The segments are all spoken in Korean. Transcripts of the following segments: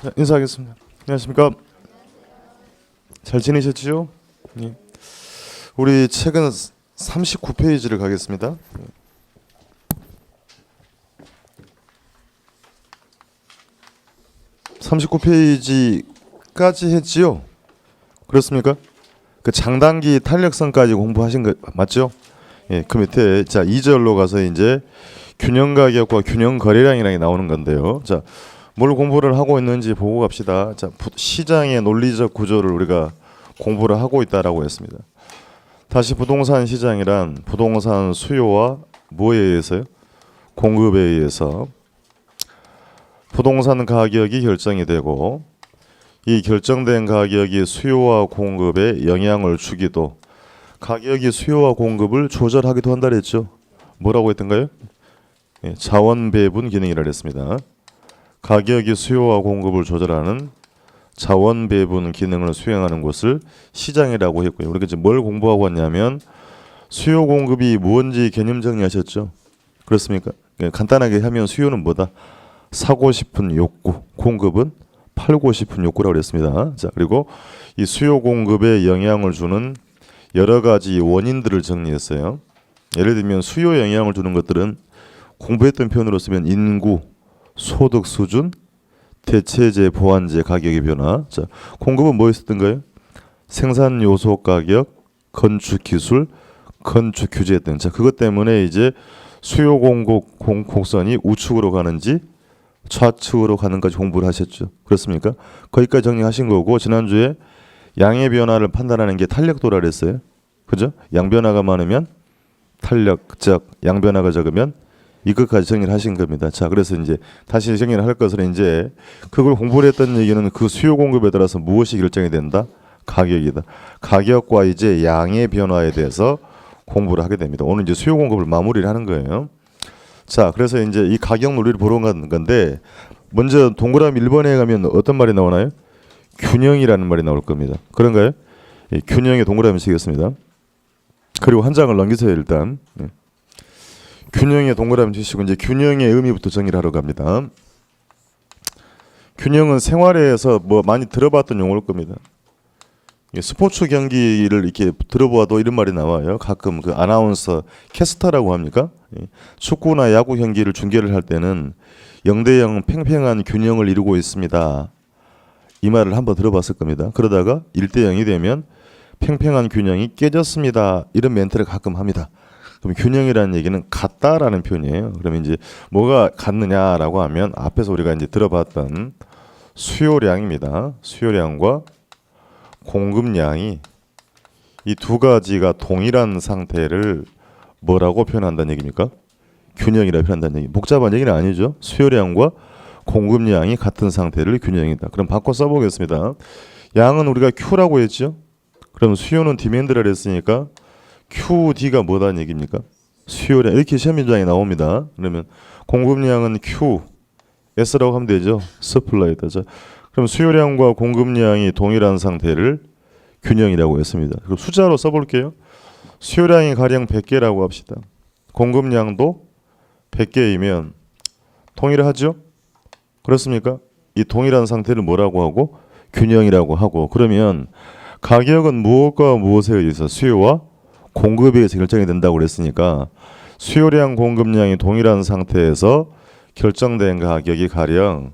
네, 인사하겠습니다. 안녕하십니까? 잘 지내셨지요? 예. 우리 책은 39페이지를 가겠습니다. 39페이지까지 했지요? 그렇습니까? 그 장단기 탄력성까지 공부하신 거 맞죠? 예, 그 밑에 자 2절로 가서 이제 균형 가격과 균형 거래량이라는 게 나오는 건데요. 자, 뭘 공부를 하고 있는지 보고 갑시다. 자, 시장의 논리적 구조를 우리가 공부를 하고 있다라고 했습니다. 다시 부동산 시장이란 부동산 수요와 뭐에 의해서요? 공급에 의해서 부동산 가격이 결정이 되고 이 결정된 가격이 수요와 공급에 영향을 주기도 가격이 수요와 공급을 조절하기도 한다 그랬죠. 뭐라고 했던가요? 예, 자원 배분 기능이라 그랬습니다. 가격이 수요와 공급을 조절하는 자원 배분 기능을 수행하는 곳을 시장이라고 했고요. 우리가 이제 뭘 공부하고 왔냐면 수요 공급이 뭔지 개념 정리하셨죠? 그렇습니까? 간단하게 하면 수요는 뭐다? 사고 싶은 욕구, 공급은 팔고 싶은 욕구라고 그랬습니다. 자, 그리고 이 수요 공급에 영향을 주는 여러 가지 원인들을 정리했어요. 예를 들면 수요 영향을 주는 것들은 공부했던 표현으로 쓰면 인구, 소득 수준, 대체재, 보완재 가격의 변화. 자, 공급은 뭐 있었던가요? 생산 요소 가격, 건축 기술, 건축 규제 등. 자, 그것 때문에 이제 수요 공급 곡선이 우측으로 가는지 좌측으로 가는까지 공부를 하셨죠. 그렇습니까? 거기까지 정리하신 거고 지난주에 양의 변화를 판단하는 게 탄력도라 그랬어요. 그죠? 양 변화가 많으면 탄력, 즉 양 변화가 적으면 이것까지 정리를 하신 겁니다. 자, 그래서 이제 다시 정리를 할 것은 이제 그걸 공부를 했던 얘기는 그 수요 공급에 따라서 무엇이 결정이 된다? 가격이다. 가격과 이제 양의 변화에 대해서 공부를 하게 됩니다. 오늘 이제 수요 공급을 마무리를 하는 거예요. 자, 그래서 이제 이 가격 논리를 보러 가는 건데 먼저 동그라미 1번에 가면 어떤 말이 나오나요? 균형이라는 말이 나올 겁니다. 그런가요? 예, 균형의 동그라미 치겠습니다. 그리고 한 장을 넘기세요 일단. 예. 균형의 동그라미 치시고 이제 균형의 의미부터 정리를 하러 갑니다. 균형은 생활에서 뭐 많이 들어봤던 용어일 겁니다. 스포츠 경기를 이렇게 들어보아도 이런 말이 나와요. 가끔 그 아나운서 캐스터라고 합니까? 축구나 야구 경기를 중계를 할 때는 0대0 팽팽한 균형을 이루고 있습니다. 이 말을 한번 들어봤을 겁니다. 그러다가 1대0이 되면 팽팽한 균형이 깨졌습니다. 이런 멘트를 가끔 합니다. 그럼 균형이라는 얘기는 같다라는 표현이에요. 그러면 이제 뭐가 같느냐라고 하면 앞에서 우리가 이제 들어봤던 수요량입니다. 수요량과 공급량이 이 두 가지가 동일한 상태를 뭐라고 표현한다는 얘기입니까? 균형이라고 표현한다는 얘기. 복잡한 얘기는 아니죠. 수요량과 공급량이 같은 상태를 균형이다. 그럼 바꿔 써보겠습니다. 양은 우리가 Q라고 했죠. 그럼 수요는 디맨드라 했으니까 QD가 뭐다는 얘기입니까? 수요량. 이렇게 시험 문장에 나옵니다. 그러면 공급량은 Q S라고 하면 되죠. 서플라이다. 자, 그럼 수요량과 공급량이 동일한 상태를 균형이라고 했습니다. 그럼 숫자로 써볼게요. 수요량이 가령 100개라고 합시다. 공급량도 100개이면 동일하죠? 그렇습니까? 이 동일한 상태를 뭐라고 하고? 균형이라고 하고. 그러면 가격은 무엇과 무엇에 의해서 수요와 공급에 의해서 결정이 된다고 그랬으니까 수요량 공급량이 동일한 상태에서 결정된 가격이 가령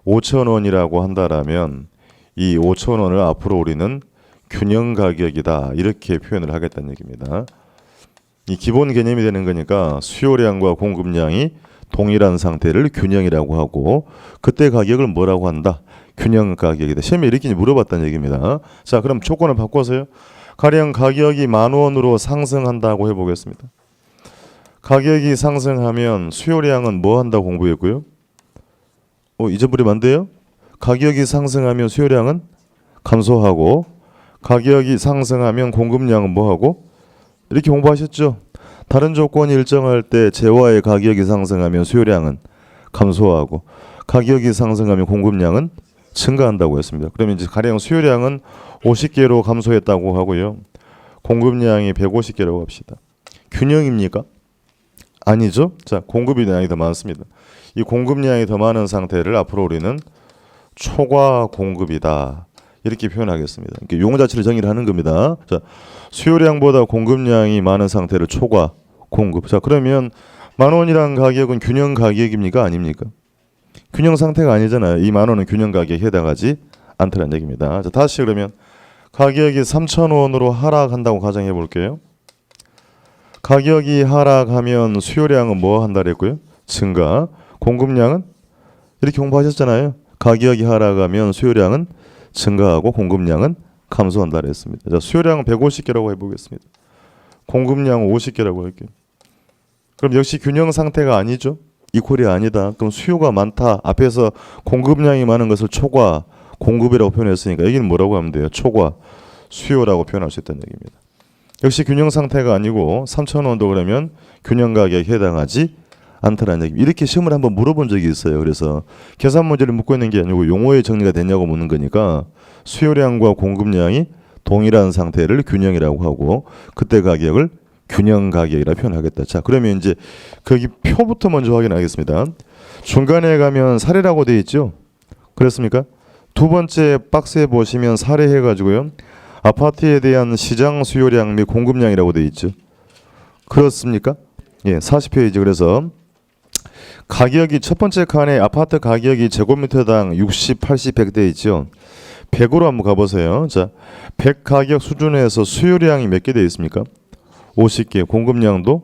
5,000원이라고 한다라면 이 5,000원을 앞으로 우리는 균형 가격이다 이렇게 표현을 하겠다는 얘기입니다. 이 기본 개념이 되는 거니까 수요량과 공급량이 동일한 상태를 균형이라고 하고 그때 가격을 뭐라고 한다? 균형 가격이다. 시험에 이렇게 물어봤다는 얘기입니다. 자, 그럼 조건을 바꿔서요. 가령 가격이 10,000원으로 상승한다고 해보겠습니다. 가격이 상승하면 수요량은 뭐 한다고 공부했고요? 잊어버리면 안 돼요? 가격이 상승하면 수요량은 감소하고 가격이 상승하면 공급량은 뭐하고? 이렇게 공부하셨죠? 다른 조건이 일정할 때 재화의 가격이 상승하면 수요량은 감소하고 가격이 상승하면 공급량은 증가한다고 했습니다. 그러면 이제 가령 수요량은 50개로 감소했다고 하고요. 공급량이 150개라고 합시다. 균형입니까? 아니죠. 자, 공급량이 더 많습니다. 이 공급량이 더 많은 상태를 앞으로 우리는 초과 공급이다. 이렇게 표현하겠습니다. 용어 자체를 정의를 하는 겁니다. 자, 수요량보다 공급량이 많은 상태를 초과 공급. 자, 그러면 10,000원이란 가격은 균형 가격입니까? 아닙니까? 균형 상태가 아니잖아요. 이 10,000원은 균형 가격에 해당하지 않다는 얘기입니다. 자, 다시 그러면 가격이 3,000원으로 하락한다고 가정해 볼게요. 가격이 하락하면 수요량은 뭐 한다 그랬고요? 증가. 공급량은 이렇게 공부하셨잖아요. 가격이 하락하면 수요량은 증가하고 공급량은 감소한다 그랬습니다. 자, 수요량은 150개라고 해보겠습니다. 공급량은 50개라고 할게요. 그럼 역시 균형 상태가 아니죠. 이퀄이 아니다. 그럼 수요가 많다. 앞에서 공급량이 많은 것을 초과 공급이라고 표현했으니까 여기는 뭐라고 하면 돼요? 초과 수요라고 표현할 수 있다는 얘기입니다. 역시 균형 상태가 아니고 3,000원도 그러면 균형 가격에 해당하지 않다라는 얘기. 이렇게 시험을 한번 물어본 적이 있어요. 그래서 계산 문제를 묻고 있는 게 아니고 용어의 정리가 됐냐고 묻는 거니까 수요량과 공급량이 동일한 상태를 균형이라고 하고 그때 가격을 균형 가격이라 표현하겠다. 자, 그러면 이제 거기 표부터 먼저 확인하겠습니다. 중간에 가면 사례라고 되어 있죠. 그렇습니까? 두 번째 박스에 보시면 사례 해가지고요. 아파트에 대한 시장 수요량 및 공급량이라고 되어 있죠. 그렇습니까? 예, 40페이지. 그래서 가격이 첫 번째 칸에 아파트 가격이 제곱미터당 60, 80, 100 되어 있죠. 100으로 한번 가보세요. 자, 100 가격 수준에서 수요량이 몇 개 되어 있습니까? 50개. 공급량도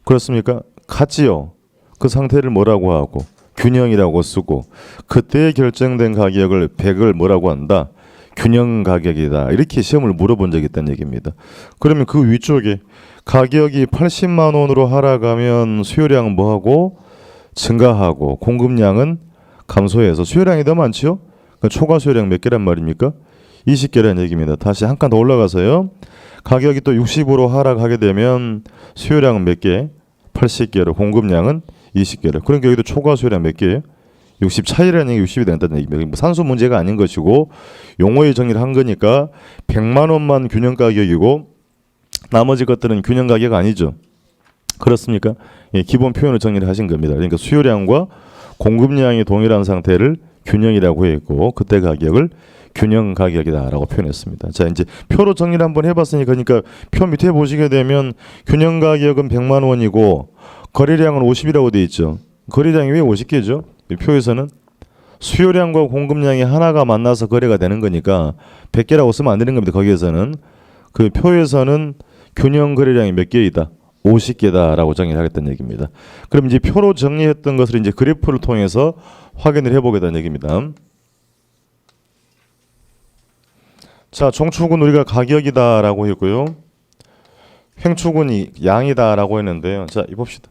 그렇습니까? 같지요. 그 상태를 뭐라고 하고 균형이라고 쓰고 그때 결정된 가격을 100을 뭐라고 한다? 균형 가격이다. 이렇게 시험을 물어본 적이 있다는 얘기입니다. 그러면 그 위쪽에 가격이 80만 원으로 하락하면 수요량은 뭐하고 증가하고 공급량은 감소해서 수요량이 더 많죠? 그러니까 초과 수요량 몇 개란 말입니까? 20개라는 얘기입니다. 다시 한 칸 더 올라가서요. 가격이 또 60으로 하락하게 되면 수요량은 몇 개? 80개로 공급량은 20개로. 그러니까 여기도 초과 수요량 몇 개예요? 60 차이라는 얘기 60이 된다는 얘기입니다. 뭐 산수 문제가 아닌 것이고 용어의 정의를 한 거니까 100만 원만 균형 가격이고 나머지 것들은 균형 가격 아니죠. 그렇습니까? 예, 기본 표현을 정리를 하신 겁니다. 그러니까 수요량과 공급량이 동일한 상태를 균형이라고 했고 그때 가격을 균형 가격이다라고 표현했습니다. 자, 이제 표로 정리를 한번 해봤으니까 그러니까 표 밑에 보시게 되면 균형 가격은 100만 원이고 거래량은 50이라고 돼 있죠. 거래량이 왜 50개죠? 이 표에서는 수요량과 공급량이 하나가 만나서 거래가 되는 거니까 100개라고 쓰면 안 되는 겁니다. 거기에서는 그 표에서는 균형 거래량이 몇 개이다? 50개다라고 정의를 하겠다는 얘기입니다. 그럼 이제 표로 정리했던 것을 이제 그래프를 통해서 확인을 해보겠다는 얘기입니다. 자, 종축은 우리가 가격이다라고 했고요. 횡축은 양이다라고 했는데요. 자, 이 봅시다.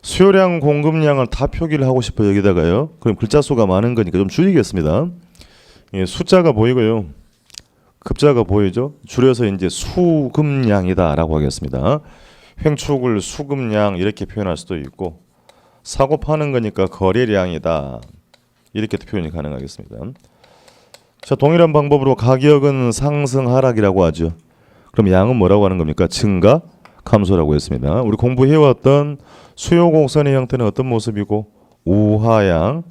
수요량, 공급량을 다 표기를 하고 싶어요. 여기다가요. 그럼 글자 수가 많은 거니까 좀 줄이겠습니다. 예, 숫자가 보이고요. 급자가 보이죠? 줄여서 이제 수급량이다라고 하겠습니다. 횡축을 수급량 이렇게 표현할 수도 있고 사고 파는 거니까 거래량이다. 이렇게 표현이 가능하겠습니다. 자, 동일한 방법으로 가격은 상승 하락이라고 하죠. 그럼 양은 뭐라고 하는 겁니까? 증가 감소라고 했습니다. 우리 공부해왔던 수요 곡선의 형태는 어떤 모습이고 우하양,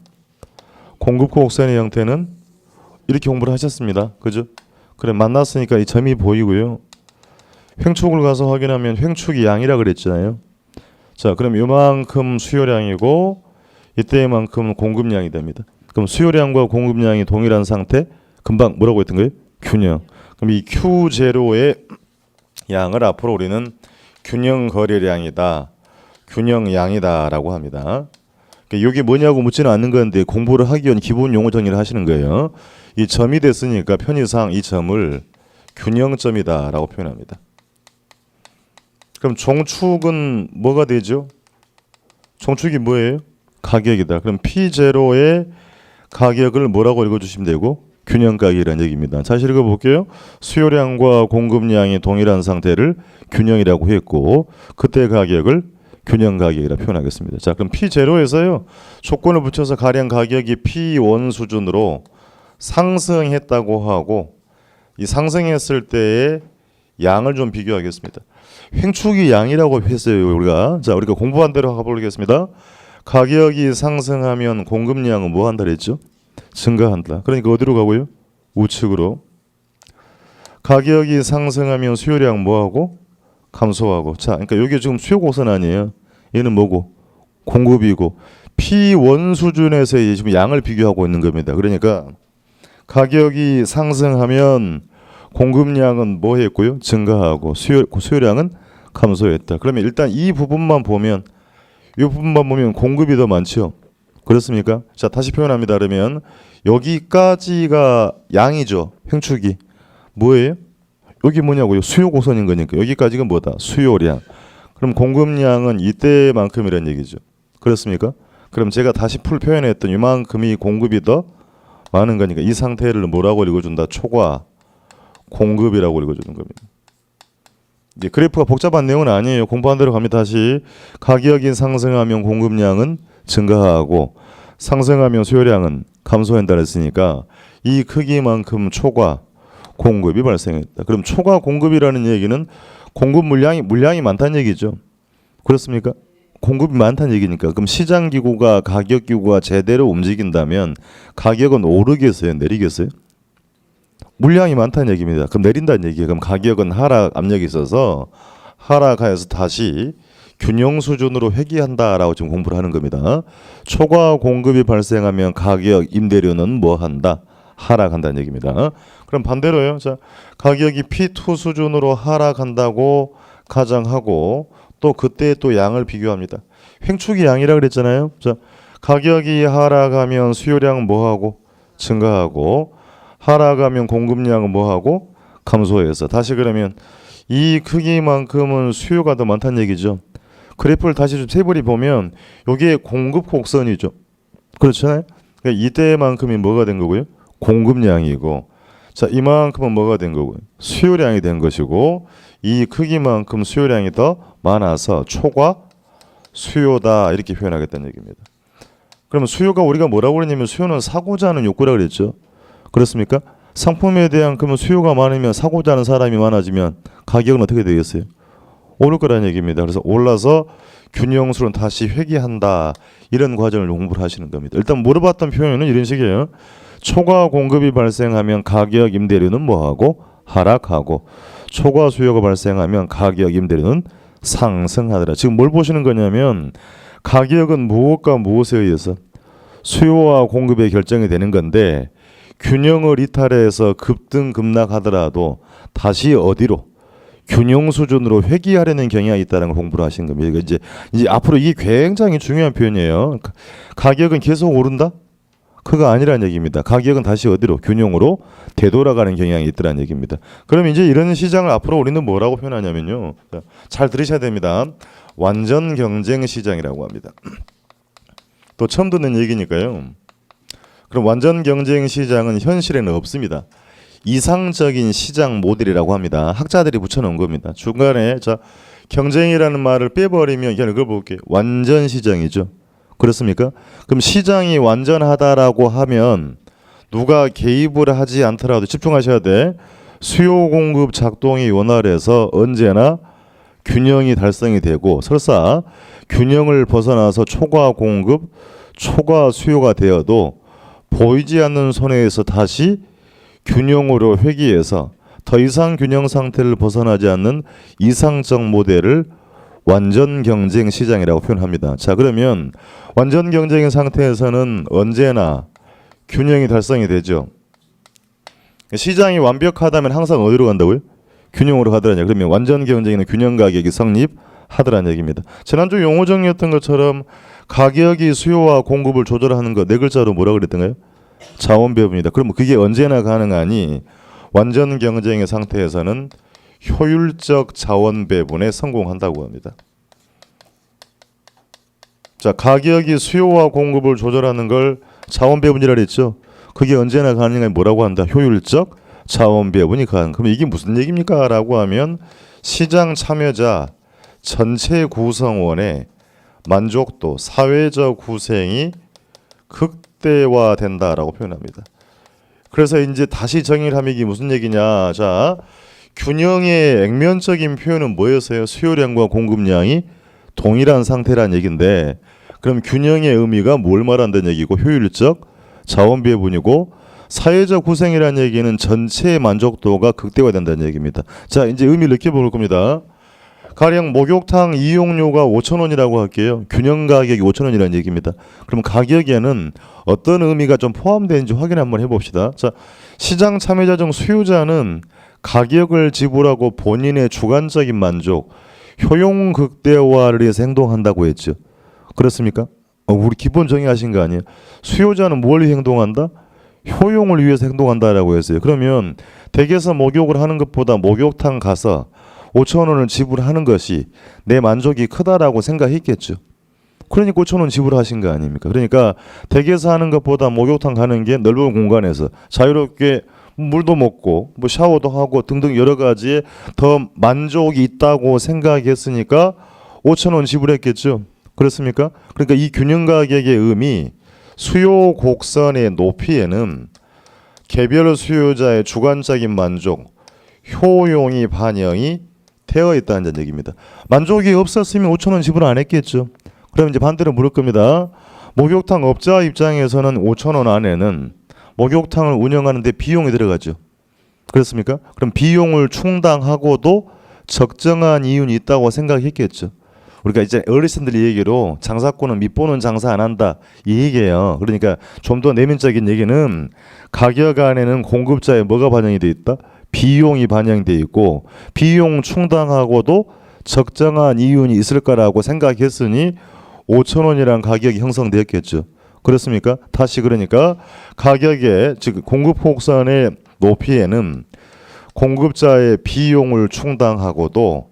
공급 곡선의 형태는 이렇게 공부를 하셨습니다. 그죠? 그래 만났으니까 이 점이 보이고요. 횡축을 가서 확인하면 횡축이 양이라 그랬잖아요. 자, 그럼 이만큼 수요량이고 이때만큼 공급량이 됩니다. 그럼 수요량과 공급량이 동일한 상태 금방 뭐라고 했던 거예요? 균형. 그럼 이 Q0의 양을 앞으로 우리는 균형 거래량이다. 균형 양이다라고 합니다. 이게 뭐냐고 묻지는 않는 건데 공부를 하기 위한 기본 용어 정리를 하시는 거예요. 이 점이 됐으니까 편의상 이 점을 균형점이다라고 표현합니다. 그럼 종축은 뭐가 되죠? 종축이 뭐예요? 가격이다. 그럼 P0의 가격을 뭐라고 읽어주시면 되고 균형 가격이라는 얘기입니다. 다시 읽어볼게요. 수요량과 공급량이 동일한 상태를 균형이라고 했고 그때 가격을 균형 가격이라 표현하겠습니다. 자, 그럼 P0에서요. 조건을 붙여서 가령 가격이 P1 수준으로 상승했다고 하고 이 상승했을 때의 양을 좀 비교하겠습니다. 횡축이 양이라고 했어요. 우리가. 자, 우리가 공부한 대로 가보겠습니다. 가격이 상승하면 공급량은 뭐 한다 그랬죠? 증가한다. 그러니까 어디로 가고요? 우측으로. 가격이 상승하면 수요량 뭐하고? 감소하고. 자, 그러니까 여기 지금 수요 곡선 아니에요. 얘는 뭐고? 공급이고. P1 수준에서 지금 양을 비교하고 있는 겁니다. 그러니까 가격이 상승하면 공급량은 뭐 했고요? 증가하고 수요량은 감소했다. 그러면 일단 이 부분만 보면 공급이 더 많죠. 그렇습니까? 자, 다시 표현합니다. 그러면 여기까지가 양이죠. 횡축이. 뭐예요? 여기 뭐냐고요? 수요 곡선인 거니까. 여기까지가 뭐다? 수요량. 그럼 공급량은 이때만큼이라는 얘기죠. 그렇습니까? 그럼 제가 다시 풀 표현했던 이만큼이 공급이 더 많은 거니까 이 상태를 뭐라고 읽어준다? 초과 공급이라고 읽어주는 겁니다. 이제 그래프가 복잡한 내용은 아니에요. 공부한 대로 갑니다. 다시 가격이 상승하면 공급량은 증가하고 상승하면 수요량은 감소한다 했으니까 이 크기만큼 초과 공급이 발생했다. 그럼 초과 공급이라는 얘기는 공급 물량이 많다는 얘기죠. 그렇습니까? 공급이 많다는 얘기니까 그럼 시장 기구가 가격 기구가 제대로 움직인다면 가격은 오르겠어요, 내리겠어요? 물량이 많다는 얘기입니다. 그럼 내린다는 얘기예요. 그럼 가격은 하락 압력이 있어서 하락하여서 다시 균형 수준으로 회귀한다라고 지금 공부를 하는 겁니다. 초과 공급이 발생하면 가격 임대료는 뭐 한다? 하락한다는 얘기입니다. 그럼 반대로요. 자, 가격이 P2 수준으로 하락한다고 가정하고 또 그때 또 양을 비교합니다. 횡축이 양이라 그랬잖아요. 자, 가격이 하락하면 수요량은 뭐하고? 증가하고 하락하면 공급량은 뭐하고? 감소해서 다시 그러면 이 크기만큼은 수요가 더 많다는 얘기죠. 그래프를 다시 좀 세부리 보면 이게 공급 곡선이죠. 그렇잖아요. 그러니까 이때만큼이 뭐가 된 거고요? 공급량이고 자 이만큼은 뭐가 된 거고요? 수요량이 된 것이고 이 크기만큼 수요량이 더 많아서 초과 수요다 이렇게 표현하겠다는 얘기입니다. 그러면 수요가 우리가 뭐라고 그랬냐면 수요는 사고자 하는 욕구라 그랬죠. 그렇습니까? 상품에 대한 그러면 수요가 많으면 사고자 하는 사람이 많아지면 가격은 어떻게 되겠어요? 오를 거라는 얘기입니다. 그래서 올라서 균형수는 다시 회귀한다 이런 과정을 공부를 하시는 겁니다. 일단 물어봤던 표현은 이런 식이에요. 초과 공급이 발생하면 가격 임대료는 뭐하고? 하락하고 초과 수요가 발생하면 가격 임대료는 상승하더라. 지금 뭘 보시는 거냐면 가격은 무엇과 무엇에 의해서 수요와 공급의 결정이 되는 건데 균형을 이탈해서 급등 급락하더라도 다시 어디로 균형 수준으로 회귀하려는 경향이 있다는 걸 공부를 하신 겁니다. 이제 앞으로 이게 굉장히 중요한 표현이에요. 가격은 계속 오른다? 그거 아니라는 얘기입니다. 가격은 다시 어디로 균형으로 되돌아가는 경향이 있다는 얘기입니다. 그럼 이제 이런 시장을 앞으로 우리는 뭐라고 표현하냐면요. 잘 들으셔야 됩니다. 완전 경쟁 시장이라고 합니다. 또 처음 듣는 얘기니까요. 그럼 완전 경쟁 시장은 현실에는 없습니다. 이상적인 시장 모델이라고 합니다. 학자들이 붙여놓은 겁니다. 중간에 자 경쟁이라는 말을 빼버리면 그냥 이걸 볼게요. 완전 시장이죠. 그렇습니까? 그럼 시장이 완전하다라고 하면 누가 개입을 하지 않더라도 집중하셔야 돼. 수요 공급 작동이 원활해서 언제나 균형이 달성이 되고 설사 균형을 벗어나서 초과 공급, 초과 수요가 되어도 보이지 않는 손해에서 다시 균형으로 회귀해서 더 이상 균형 상태를 벗어나지 않는 이상적 모델을 완전 경쟁 시장이라고 표현합니다. 자, 그러면 완전 경쟁의 상태에서는 언제나 균형이 달성이 되죠. 시장이 완벽하다면 항상 어디로 간다고요? 균형으로 가더라냐. 그러면 완전 경쟁에는 균형 가격이 성립하더라는 얘기입니다. 지난주 용어 정리였던 것처럼 가격이 수요와 공급을 조절하는 거 네 글자로 뭐라고 그랬던가요? 자원배분이다. 그러면 그게 언제나 가능하니 완전 경쟁의 상태에서는 효율적 자원 배분에 성공한다고 합니다. 자, 가격이 수요와 공급을 조절하는 걸 자원 배분이라 그랬죠. 그게 언제나 가능하니 뭐라고 한다? 효율적 자원 배분이 가능. 그럼 이게 무슨 얘기입니까? 라고 하면 시장 참여자 전체 구성원의 만족도, 사회적 구성이 극대화된다라고 표현합니다. 그래서 이제 다시 정의를 하면 이게 무슨 얘기냐? 자, 균형의 액면적인 표현은 뭐였어요? 수요량과 공급량이 동일한 상태란 얘기인데, 그럼 균형의 의미가 뭘 말한다는 얘기고 효율적 자원 배분이고 사회적 후생이라는 얘기는 전체의 만족도가 극대화된다는 얘기입니다. 자, 이제 의미를 느껴볼 겁니다. 가령 목욕탕 이용료가 5,000원이라고 할게요. 균형 가격이 5,000원이라는 얘기입니다. 그럼 가격에는 어떤 의미가 좀 포함되는지 확인 한번 해봅시다. 자, 시장 참여자 중 수요자는 가격을 지불하고 본인의 주관적인 만족, 효용 극대화를 위해서 행동한다고 했죠. 그렇습니까? 우리 기본 정의하신 거 아니에요? 수요자는 뭘 위해 행동한다? 효용을 위해서 행동한다라고 했어요. 그러면 댁에서 목욕을 하는 것보다 목욕탕 가서 5,000원을 지불하는 것이 내 만족이 크다라고 생각했겠죠. 그러니까 5,000원 지불하신 거 아닙니까? 그러니까 댁에서 하는 것보다 목욕탕 가는 게 넓은 공간에서 자유롭게 물도 먹고 뭐 샤워도 하고 등등 여러 가지에 더 만족이 있다고 생각했으니까 5,000원 지불했겠죠. 그렇습니까? 그러니까 이 균형 가격의 의미, 수요 곡선의 높이에는 개별 수요자의 주관적인 만족, 효용이 반영이 되어 있다는 얘기입니다. 만족이 없었으면 5,000원 지불 안 했겠죠. 그럼 이제 반대로 물을 겁니다. 목욕탕 업자 입장에서는 5,000원 안에는 목욕탕을 운영하는 데 비용이 들어가죠. 그렇습니까? 그럼 비용을 충당하고도 적정한 이윤이 있다고 생각했겠죠. 우리가 이제 어르신들 얘기로 장사꾼은 밑보는 장사 안 한다 이 얘기예요. 그러니까 좀 더 내면적인 얘기는 가격 안에는 공급자에 뭐가 반영이 돼 있다? 비용이 반영돼 있고 비용 충당하고도 적정한 이윤이 있을 거라고 생각했으니 5,000원이란 가격이 형성되었겠죠. 그렇습니까? 다시 그러니까 가격의 즉 공급 곡선의 높이에는 공급자의 비용을 충당하고도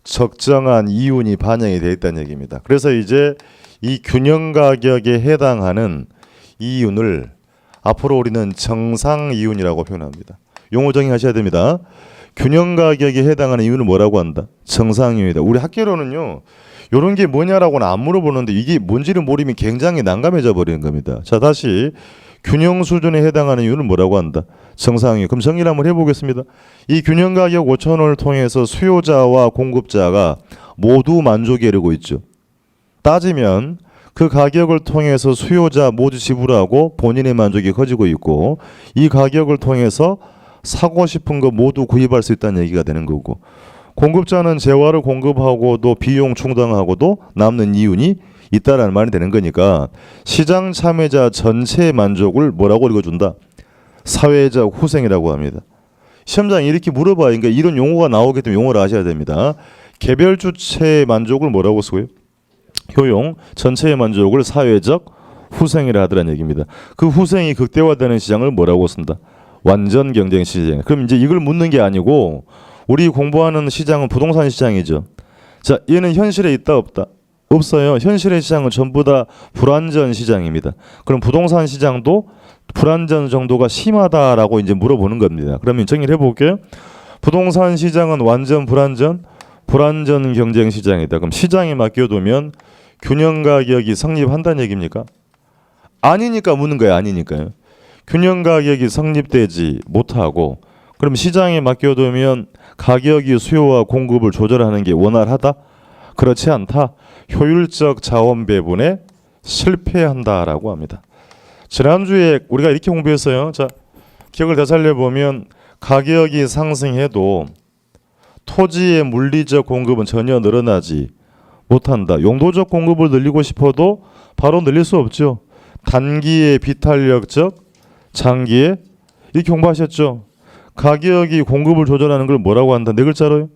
적정한 이윤이 반영이 되어 있다는 얘기입니다. 그래서 이제 이 균형 가격에 해당하는 이윤을 앞으로 우리는 정상 이윤이라고 표현합니다. 용어 정의하셔야 됩니다. 균형 가격에 해당하는 이윤을 뭐라고 한다? 정상 이윤이다. 우리 학계로는요. 이런 게 뭐냐라고는 안 물어보는데 이게 뭔지를 모르면 굉장히 난감해져 버리는 겁니다. 자, 다시 균형 수준에 해당하는 이유는 뭐라고 한다? 정상이유. 그럼 정리를 한번 해보겠습니다. 이 균형 가격 5,000원을 통해서 수요자와 공급자가 모두 만족에 이르고 있죠. 따지면 그 가격을 통해서 수요자 모두 지불하고 본인의 만족이 커지고 있고 이 가격을 통해서 사고 싶은 거 모두 구입할 수 있다는 얘기가 되는 거고 공급자는 재화를 공급하고도 비용 충당하고도 남는 이윤이 있다라는 말이 되는 거니까 시장 참여자 전체의 만족을 뭐라고 읽어준다? 사회적 후생이라고 합니다. 시험장이 이렇게 물어봐요. 그러니까 이런 용어가 나오기 때문에 용어를 아셔야 됩니다. 개별 주체의 만족을 뭐라고 쓰고요? 효용, 전체의 만족을 사회적 후생이라 하더라는 얘기입니다. 그 후생이 극대화되는 시장을 뭐라고 쓴다? 완전 경쟁 시장. 그럼 이제 이걸 묻는 게 아니고 우리 공부하는 시장은 부동산 시장이죠. 자, 얘는 현실에 있다 없다? 없어요. 현실의 시장은 전부 다 불안전 시장입니다. 그럼 부동산 시장도 불안전 정도가 심하다라고 이제 물어보는 겁니다. 그러면 정리를 해볼게요. 부동산 시장은 완전 불안전, 불안전 경쟁 시장이다. 그럼 시장에 맡겨두면 균형 가격이 성립한다는 얘기입니까? 아니니까 묻는 거예요. 아니니까요. 균형 가격이 성립되지 못하고 그럼 시장에 맡겨두면 가격이 수요와 공급을 조절하는 게 원활하다? 그렇지 않다. 효율적 자원 배분에 실패한다라고 합니다. 지난주에 우리가 이렇게 공부했어요. 자, 기억을 되살려 보면 가격이 상승해도 토지의 물리적 공급은 전혀 늘어나지 못한다. 용도적 공급을 늘리고 싶어도 바로 늘릴 수 없죠. 단기의 비탄력적, 장기에 이렇게 공부하셨죠. 가격이 공급을 조절하는 걸 뭐라고 한다? 네 글자로요.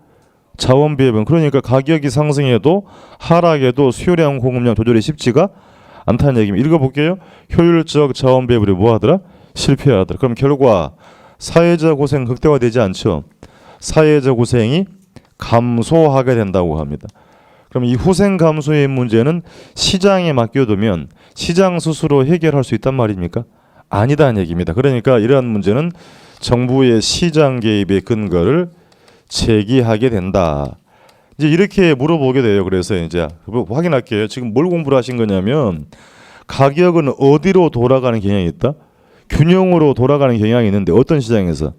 자원 배분. 그러니까 가격이 상승해도 하락해도 수요량 공급량 조절이 쉽지가 않다는 얘기입니다. 읽어볼게요. 효율적 자원 배분이 뭐하더라? 실패하더라. 그럼 결과 사회적 고생 극대화되지 않죠. 사회적 고생이 감소하게 된다고 합니다. 그럼 이 후생 감소의 문제는 시장에 맡겨두면 시장 스스로 해결할 수 있단 말입니까? 아니다는 얘기입니다. 그러니까 이러한 문제는 정부의 시장 개입의 근거를 제기하게 된다. 이제 이렇게 물어보게 돼요. 그래서 이제 확인할게요. 지금 뭘 공부를 하신 거냐면 가격은 어디로 돌아가는 경향이 있다? 균형으로 돌아가는 경향이 있는데 어떤 시장에서?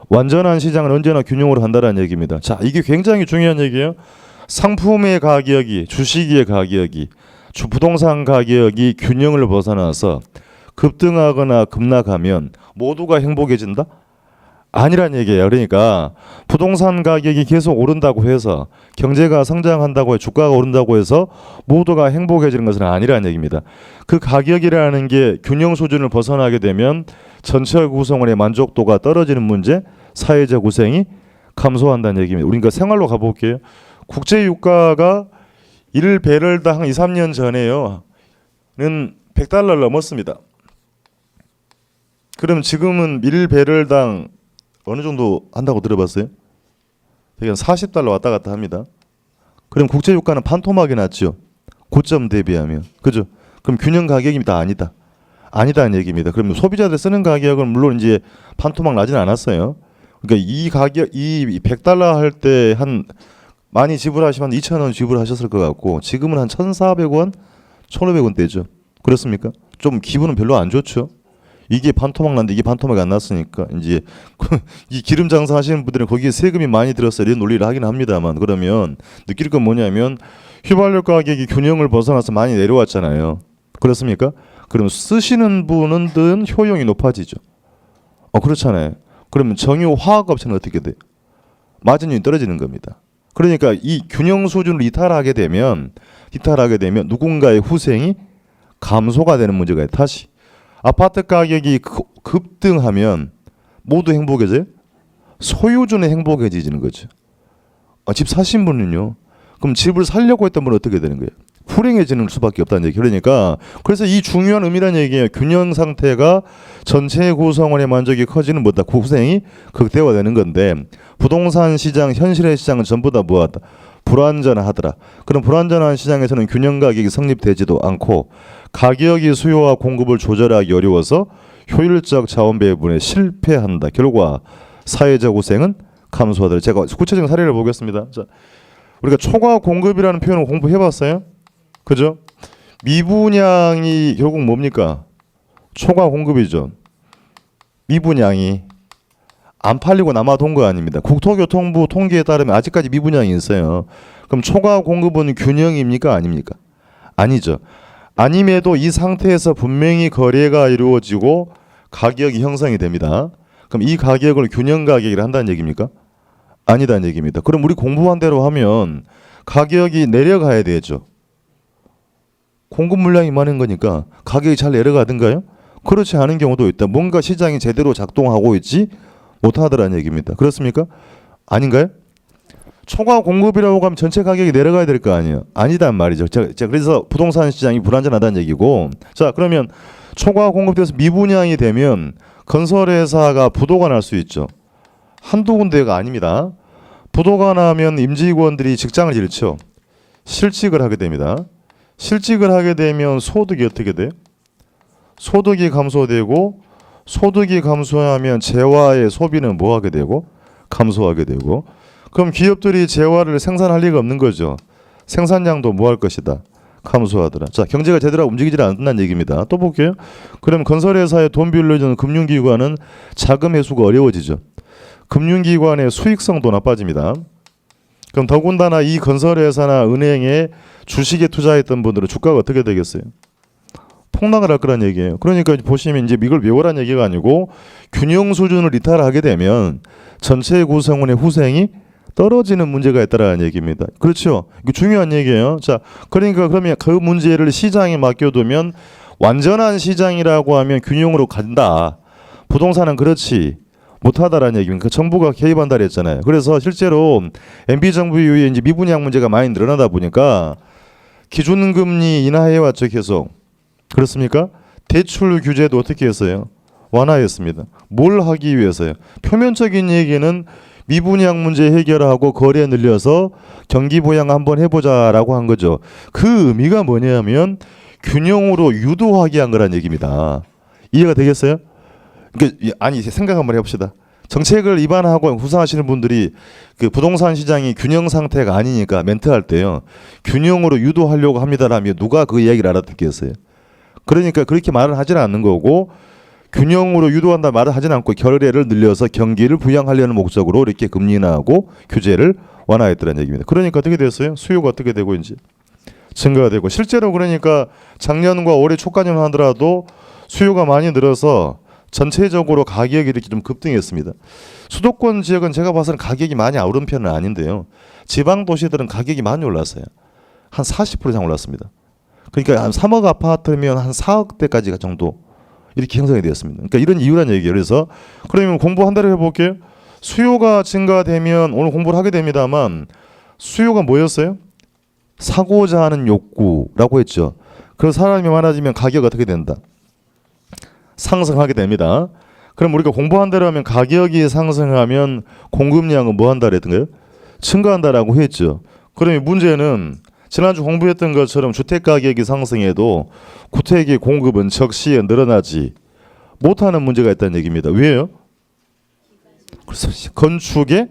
완전한 시장은 언제나 균형으로 한다는 얘기입니다. 자, 이게 굉장히 중요한 얘기예요. 상품의 가격이, 주식의 가격이, 부동산 가격이 균형을 벗어나서 급등하거나 급락하면 모두가 행복해진다? 아니란 얘기예요. 그러니까 부동산 가격이 계속 오른다고 해서 경제가 성장한다고 해서 주가가 오른다고 해서 모두가 행복해지는 것은 아니라는 얘기입니다. 그 가격이라는 게 균형 수준을 벗어나게 되면 전체 구성원의 만족도가 떨어지는 문제, 사회적 고생이 감소한다는 얘기입니다. 우리가 생활로 가볼게요. 국제 유가가 1배럴당 2, 3년 전에요. 는 $100 넘었습니다. 그럼 지금은 1배럴당 어느 정도 한다고 들어봤어요? 되게 $40 왔다 갔다 합니다. 그럼 국제 유가는 판토막이 났죠. 고점 대비하면. 그죠? 그럼 균형 가격이 다 아니다. 아니다는 얘기입니다. 그러면 소비자들 쓰는 가격은 물론 이제 판토막 나진 않았어요. 그러니까 이 가격 이 $100 할 때 한 많이 지불하시면 2,000원 지불하셨을 것 같고 지금은 한 1,400원, 1,500원대죠. 그렇습니까? 좀 기분은 별로 안 좋죠. 이게 반토막 났는데 이게 반토막이 안 났으니까 이제 이 기름 장사 하시는 분들은 거기에 세금이 많이 들어서 이런 논리를 하긴 합니다만 그러면 느낄 건 뭐냐면 휘발유 가격이 균형을 벗어나서 많이 내려왔잖아요. 그렇습니까? 그럼 쓰시는 분은 효용이 높아지죠. 그렇잖아요. 그러면 정유 화학업체는 어떻게 돼요? 마진율이 떨어지는 겁니다. 그러니까 이 균형 수준을 이탈하게 되면 누군가의 후생이 감소가 되는 문제가 있어요. 다시 아파트 가격이 급등하면 모두 행복해져요? 소유주는 행복해지는 거죠. 집 사신 분은요. 그럼 집을 살려고 했던 분은 어떻게 되는 거예요? 불행해지는 수밖에 없다는 얘기. 그러니까 그래서 이 중요한 의미라는 얘기예요. 균형 상태가 전체 구성원의 만족이 커지는 뭐다? 후생이 극대화되는 건데 부동산 시장, 현실의 시장은 전부 다 뭐하다? 불안전하더라. 그럼 불안전한 시장에서는 균형 가격이 성립되지도 않고 가격이 수요와 공급을 조절하기 어려워서 효율적 자원 배분에 실패한다. 결과 사회적 고생은 감소하더라. 제가 구체적인 사례를 보겠습니다. 자, 우리가 초과 공급이라는 표현을 공부해봤어요? 그죠? 미분양이 결국 뭡니까? 초과 공급이죠. 미분양이 안 팔리고 남아돈 거 아닙니다. 국토교통부 통계에 따르면 아직까지 미분양이 있어요. 그럼 초과 공급은 균형입니까? 아닙니까? 아니죠. 아님에도 이 상태에서 분명히 거래가 이루어지고 가격이 형성이 됩니다. 그럼 이 가격을 균형 가격이라 한다는 얘기입니까? 아니다는 얘기입니다. 그럼 우리 공부한 대로 하면 가격이 내려가야 되죠. 공급 물량이 많은 거니까 가격이 잘 내려가든가요? 그렇지 않은 경우도 있다. 뭔가 시장이 제대로 작동하고 있지 못하더라는 얘기입니다. 그렇습니까? 아닌가요? 초과 공급이라고 하면 전체 가격이 내려가야 될 거 아니에요. 아니단 말이죠. 자, 그래서 부동산 시장이 불안전하다는 얘기고. 자, 그러면 초과 공급돼서 미분양이 되면 건설회사가 부도가 날 수 있죠. 한두 군데가 아닙니다. 부도가 나면 임직원들이 직장을 잃죠. 실직을 하게 됩니다. 실직을 하게 되면 소득이 어떻게 돼요? 소득이 감소되고 소득이 감소하면 재화의 소비는 뭐 하게 되고 감소하게 되고 그럼 기업들이 재화를 생산할 리가 없는 거죠. 생산량도 뭐 할 것이다. 감소하더라. 자, 경제가 제대로 움직이지 않는다는 얘기입니다. 또 볼게요. 그럼 건설회사에 돈 빌려주는 금융기관은 자금 회수가 어려워지죠. 금융기관의 수익성도 나빠집니다. 그럼 더군다나 이 건설회사나 은행에 주식에 투자했던 분들은 주가가 어떻게 되겠어요? 폭락을 할 거란 얘기예요. 그러니까 보시면 이제 이걸 외우라는 얘기가 아니고 균형 수준을 이탈하게 되면 전체 구성원의 후생이 떨어지는 문제가 있다라는 얘기입니다. 그렇죠? 이거 중요한 얘기예요. 자, 그러니까 그러면 그 문제를 시장에 맡겨두면 완전한 시장이라고 하면 균형으로 간다. 부동산은 그렇지 못하다라는 얘기입니다. 그 정부가 개입한다 그랬잖아요. 그래서 실제로 MB 정부 이후에 이제 미분양 문제가 많이 늘어나다 보니까 기준금리 인하해왔죠 계속. 그렇습니까? 대출 규제도 어떻게 했어요? 완화했습니다. 뭘 하기 위해서요? 표면적인 얘기는 미분양 문제 해결하고 거래 늘려서 경기 부양 한번 해보자라고 한 거죠. 그 의미가 뭐냐면 균형으로 유도하게 한 거란 얘기입니다. 이해가 되겠어요? 그러니까 아니 생각 한번 해봅시다. 정책을 위반하고 후사하시는 분들이 그 부동산 시장이 균형 상태가 아니니까 멘트할 때요. 균형으로 유도하려고 합니다라면 누가 그 이야기를 알아듣겠어요? 그러니까 그렇게 말을 하지는 않는 거고 균형으로 유도한다 말을 하진 않고 거래를 늘려서 경기를 부양하려는 목적으로 이렇게 금리 인하하고 규제를 완화했다는 얘기입니다. 그러니까 어떻게 됐어요? 수요가 어떻게 되고 이제 증가가 되고 실제로 그러니까 작년과 올해 초까지만 하더라도 수요가 많이 늘어서 전체적으로 가격이 이렇게 좀 급등했습니다. 수도권 지역은 제가 봐서는 가격이 많이 오른 편은 아닌데요. 지방 도시들은 가격이 많이 올랐어요. 한 40% 이상 올랐습니다. 그러니까 한 3억 아파트면 한 4억대까지 정도 이렇게 형성이 되었습니다. 그러니까 이런 이유란 얘기예요. 그래서 그러면 공부 한 달을 해볼게요. 수요가 증가되면 오늘 공부를 하게 됩니다만 수요가 뭐였어요? 사고자 하는 욕구라고 했죠. 그래서 사람이 많아지면 가격이 어떻게 된다? 상승하게 됩니다. 그럼 우리가 공부한 대로 하면 가격이 상승하면 공급량은 뭐 한다 그랬던가요? 증가한다라고 했죠. 그러면 문제는 지난주 공부했던 것처럼 주택 가격이 상승해도 주택의 공급은 적시에 늘어나지 못하는 문제가 있다는 얘기입니다. 왜요? 그래서 건축에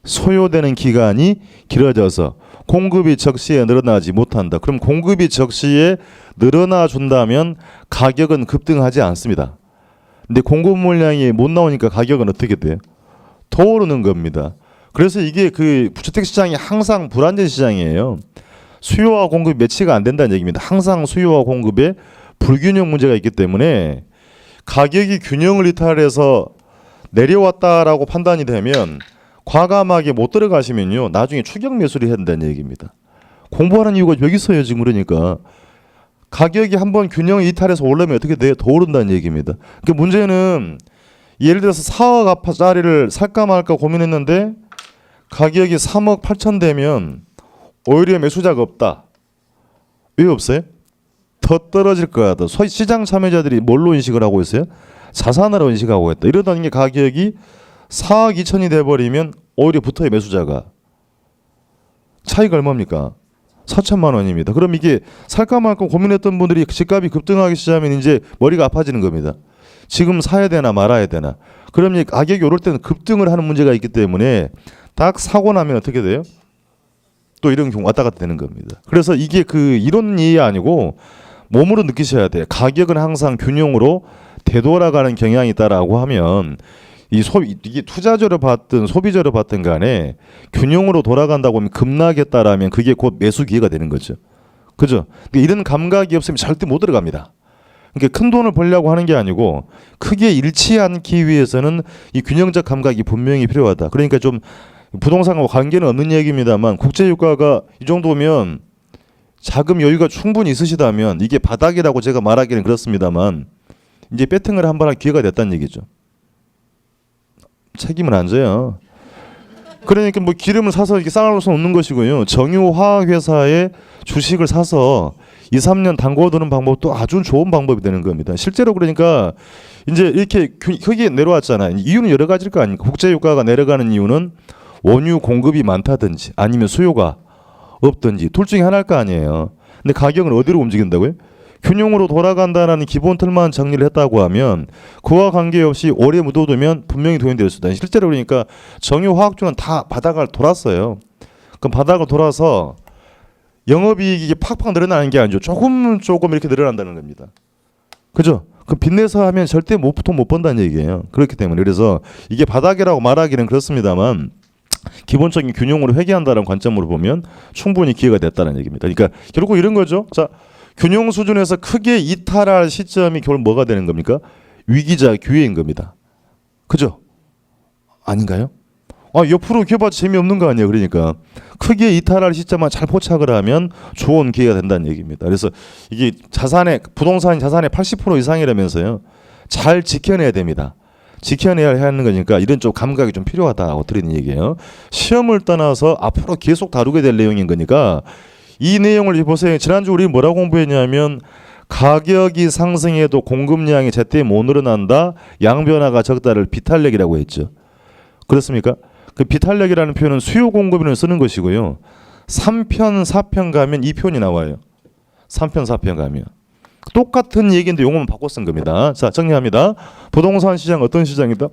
소요되는 기간이 길어져서 공급이 적시에 늘어나지 못한다. 그럼 공급이 적시에 늘어나 준다면 가격은 급등하지 않습니다. 근데 공급 물량이 못 나오니까 가격은 어떻게 돼요? 더 오르는 겁니다. 그래서 이게 그 주택 시장이 항상 불안전 시장이에요. 수요와 공급이 매치가 안 된다는 얘기입니다. 항상 수요와 공급에 불균형 문제가 있기 때문에 가격이 균형을 이탈해서 내려왔다라고 판단이 되면 과감하게 못 들어가시면요 나중에 추격 매수를 해야 된다는 얘기입니다. 공부하는 이유가 여기 있어요 지금. 그러니까 가격이 한번 균형 이탈해서 올라면 어떻게 돼요? 더 오른다는 얘기입니다. 그 문제는 예를 들어서 4억 아파트짜리를 살까 말까 고민했는데 가격이 3억 8천 되면 오히려 매수자가 없다. 왜 없어요? 더 떨어질 거야. 소위 시장 참여자들이 뭘로 인식을 하고 있어요? 자산으로 인식하고 있다. 이러다는 게 가격이 4억 2천이 돼버리면 오히려 붙어요 매수자가. 차이가 얼마입니까? 4천만 원입니다. 그럼 이게 살까 말까 고민했던 분들이 집값이 급등하기 시작하면 이제 머리가 아파지는 겁니다. 지금 사야 되나 말아야 되나. 그럼 이 가격이 오를 때는 급등을 하는 문제가 있기 때문에 딱 사고 나면 어떻게 돼요? 또 이런 경우 왔다 갔다 되는 겁니다. 그래서 이게 그 이론 이해 아니고 몸으로 느끼셔야 돼요. 가격은 항상 균형으로 되돌아가는 경향이 있다라고 하면 이게 투자자로 봤든 소비자로 봤든 간에 균형으로 돌아간다고 하면 급락했다라면 그게 곧 매수 기회가 되는 거죠. 그죠? 그러니까 이런 감각이 없으면 절대 못 들어갑니다. 그러니까 큰 돈을 벌려고 하는 게 아니고 크게 잃지 않기 위해서는 이 균형적 감각이 분명히 필요하다. 그러니까 좀 부동산과 관계는 없는 얘기입니다만 국제유가가 이 정도면 자금 여유가 충분히 있으시다면 이게 바닥이라고 제가 말하기는 그렇습니다만 이제 배팅을 한번 할 기회가 됐다는 얘기죠. 책임은 안 져요. 그러니까 뭐 기름을 사서 이렇게 쌓아놓아서 놓는 것이고요. 정유화학회사의 주식을 사서 2, 3년 담궈두는 방법도 아주 좋은 방법이 되는 겁니다. 실제로 그러니까 이제 이렇게 크게 내려왔잖아요. 이유는 여러 가지일 거 아닙니까? 국제유가가 내려가는 이유는 원유 공급이 많다든지 아니면 수요가 없든지 둘 중에 하나일 거 아니에요. 근데 가격은 어디로 움직인다고요? 균형으로 돌아간다는 기본 틀만 정리를 했다고 하면 그와 관계없이 오래 묻어두면 분명히 도움이 될 수 있다. 실제로 그러니까 정유화학주는 다 바닥을 돌았어요. 그럼 바닥을 돌아서 영업이익이 팍팍 늘어나는 게 아니죠. 조금 이렇게 늘어난다는 겁니다. 그죠? 그 빚내서 하면 절대 돈 못 번다는 얘기예요. 그렇기 때문에 그래서 이게 바닥이라고 말하기는 그렇습니다만 기본적인 균형으로 회귀한다는 관점으로 보면 충분히 기회가 됐다는 얘기입니다. 그러니까 결국 이런 거죠. 자, 균형 수준에서 크게 이탈할 시점이 결국 뭐가 되는 겁니까? 위기자 기회인 겁니다. 그죠? 아닌가요? 옆으로 기어봐도 재미없는 거 아니에요. 그러니까 크게 이탈할 시점만 잘 포착을 하면 좋은 기회가 된다는 얘기입니다. 그래서 이게 부동산 자산의 80% 이상이라면서요. 잘 지켜내야 됩니다. 지켜내야 하는 거니까 이런 좀 감각이 좀 필요하다고 드리는 얘기예요. 시험을 떠나서 앞으로 계속 다루게 될 내용인 거니까 이 내용을 보세요. 지난주 우리 뭐라고 공부했냐면 가격이 상승해도 공급량이 제때 못 늘어난다. 양변화가 적다를 비탄력이라고 했죠. 그렇습니까? 그 비탄력이라는 표현은 수요 공급을 쓰는 것이고요. 3편 4편 가면 이 표현이 나와요. 3편 4편 가면 똑같은 얘기인데 용어만 바꿔 쓴 겁니다. 자, 정리합니다. 부동산 시장 어떤 시장이다?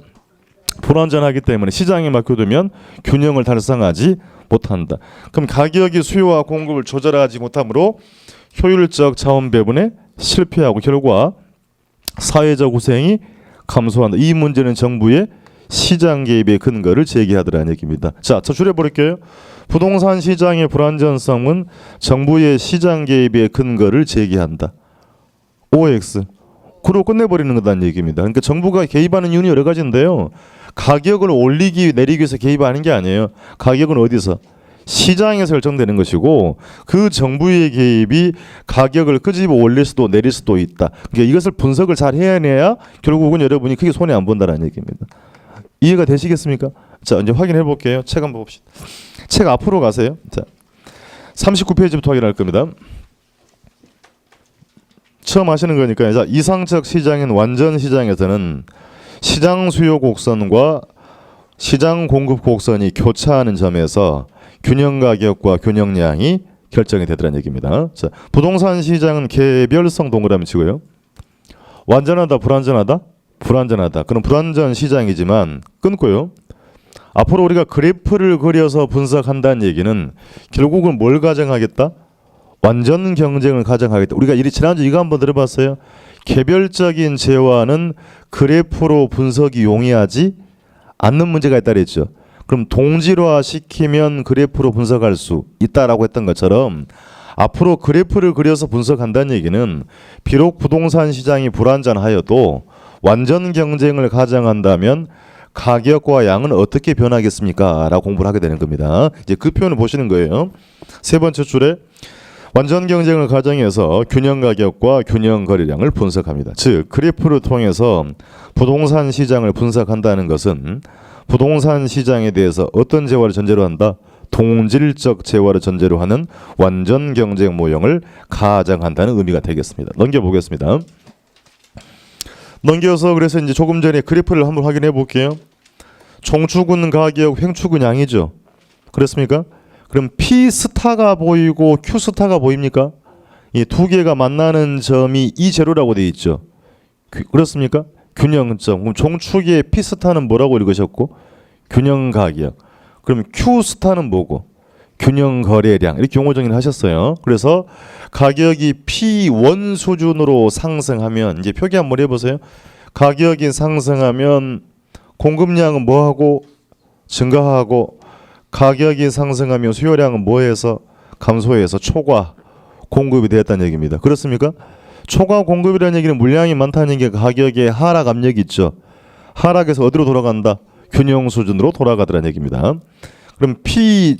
불안전하기 때문에 시장에 맡겨두면 균형을 달성하지 못한다. 그럼 가격이 수요와 공급을 조절하지 못하므로 효율적 자원 배분에 실패하고 결과 사회적 후생이 감소한다. 이 문제는 정부의 시장 개입의 근거를 제기하더라는 얘기입니다. 자, 저 줄여버릴게요. 부동산 시장의 불안전성은 정부의 시장 개입의 근거를 제기한다. OX. 그러고 끝내버리는 거다는 얘기입니다. 그러니까 정부가 개입하는 이유는 여러 가지인데요. 가격을 올리기 내리기 위해서 개입하는 게 아니에요. 가격은 어디서? 시장에서 결정되는 것이고 그 정부의 개입이 가격을 끄집어 올릴 수도 내릴 수도 있다. 그러니까 이것을 분석을 잘 해내야 결국은 여러분이 크게 손해 안 본다는 얘기입니다. 이해가 되시겠습니까? 자, 이제 확인해 볼게요. 책 한번 봅시다. 책 앞으로 가세요. 자, 39페이지부터 확인할 겁니다. 처음 하시는 거니까. 자, 이상적 시장인 완전 시장에서는 시장 수요 곡선과 시장 공급 곡선이 교차하는 점에서 균형 가격과 균형량이 결정이 되더라는 얘기입니다. 자, 부동산 시장은 개별성 동그라미 치고요. 완전하다, 불완전하다? 불완전하다. 그럼 불완전 시장이지만 끊고요. 앞으로 우리가 그래프를 그려서 분석한다는 얘기는 결국은 뭘 가정하겠다? 완전 경쟁을 가정하겠다. 우리가 지난주 이거 한번 들어봤어요. 개별적인 재화는 그래프로 분석이 용이하지 않는 문제가 있다 그랬죠. 그럼 동질화 시키면 그래프로 분석할 수 있다라고 했던 것처럼 앞으로 그래프를 그려서 분석한다는 얘기는 비록 부동산 시장이 불완전하여도 완전 경쟁을 가정한다면 가격과 양은 어떻게 변하겠습니까? 라고 공부를 하게 되는 겁니다. 이제 그 표현을 보시는 거예요. 세 번째 줄에 완전 경쟁을 가정해서 균형 가격과 균형 거래량을 분석합니다. 즉 그래프를 통해서 부동산 시장을 분석한다는 것은 부동산 시장에 대해서 어떤 재화를 전제로 한다? 동질적 재화를 전제로 하는 완전 경쟁 모형을 가정한다는 의미가 되겠습니다. 넘겨보겠습니다. 넘겨서 그래서 이제 조금 전에 그래프를 한번 확인해 볼게요. 총축은 가격, 횡축은 양이죠. 그렇습니까? 그럼 P 스타가 보이고 Q 스타가 보입니까? 이 두 개가 만나는 점이 이 제로라고 되어 있죠. 그렇습니까? 균형점. 그럼 종축의 P 스타는 뭐라고 읽으셨고? 균형 가격. 그럼 Q 스타는 뭐고? 균형 거래량. 이렇게 용어 정의를 하셨어요. 그래서 가격이 P1 수준으로 상승하면 이제 표기 한번 해보세요. 가격이 상승하면 공급량은 뭐하고 증가하고 가격이 상승하면 수요량은 뭐해서 감소해서 초과 공급이 되었다는 얘기입니다. 그렇습니까? 초과 공급이라는 얘기는 물량이 많다는 얘기가 가격의 하락 압력이 있죠. 하락해서 어디로 돌아간다? 균형 수준으로 돌아가더라는 얘기입니다. 그럼 P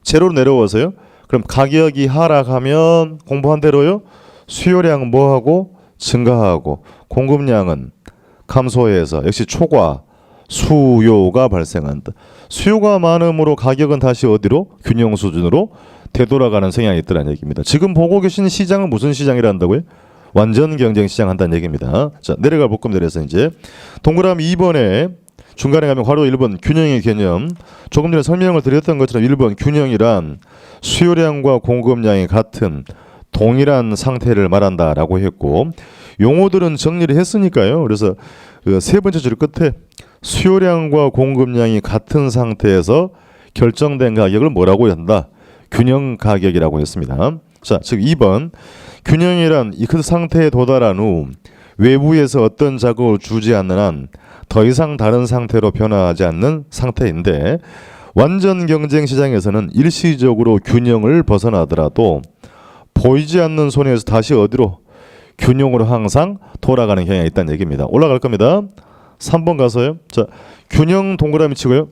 제로로 내려와서요. 그럼 가격이 하락하면 공부한 대로요. 수요량은 뭐하고 증가하고 공급량은 감소해서 역시 초과 수요가 발생한다. 수요가 많음으로 가격은 다시 어디로? 균형 수준으로 되돌아가는 성향이 있더라는 얘기입니다. 지금 보고 계신 시장은 무슨 시장이라 한다고요? 완전 경쟁 시장 한다는 얘기입니다. 자, 내려가 볼 겁니다. 그래서 이제 동그라미 2번에 중간에 가면 괄호 1번 균형의 개념. 조금 전에 설명을 드렸던 것처럼 1번 균형이란 수요량과 공급량이 같은 동일한 상태를 말한다라고 했고 용어들은 정리를 했으니까요. 그래서 그 세 번째 줄 끝에 수요량과 공급량이 같은 상태에서 결정된 가격을 뭐라고 한다? 균형 가격이라고 했습니다. 자, 즉 2번 균형이란 그 상태에 도달한 후 외부에서 어떤 자극을 주지 않는 한 더 이상 다른 상태로 변화하지 않는 상태인데 완전 경쟁 시장에서는 일시적으로 균형을 벗어나더라도 보이지 않는 손에서 다시 어디로? 균형으로 항상 돌아가는 경향이 있다는 얘기입니다. 올라갈 겁니다. 3번 가서요. 자, 균형 동그라미 치고요.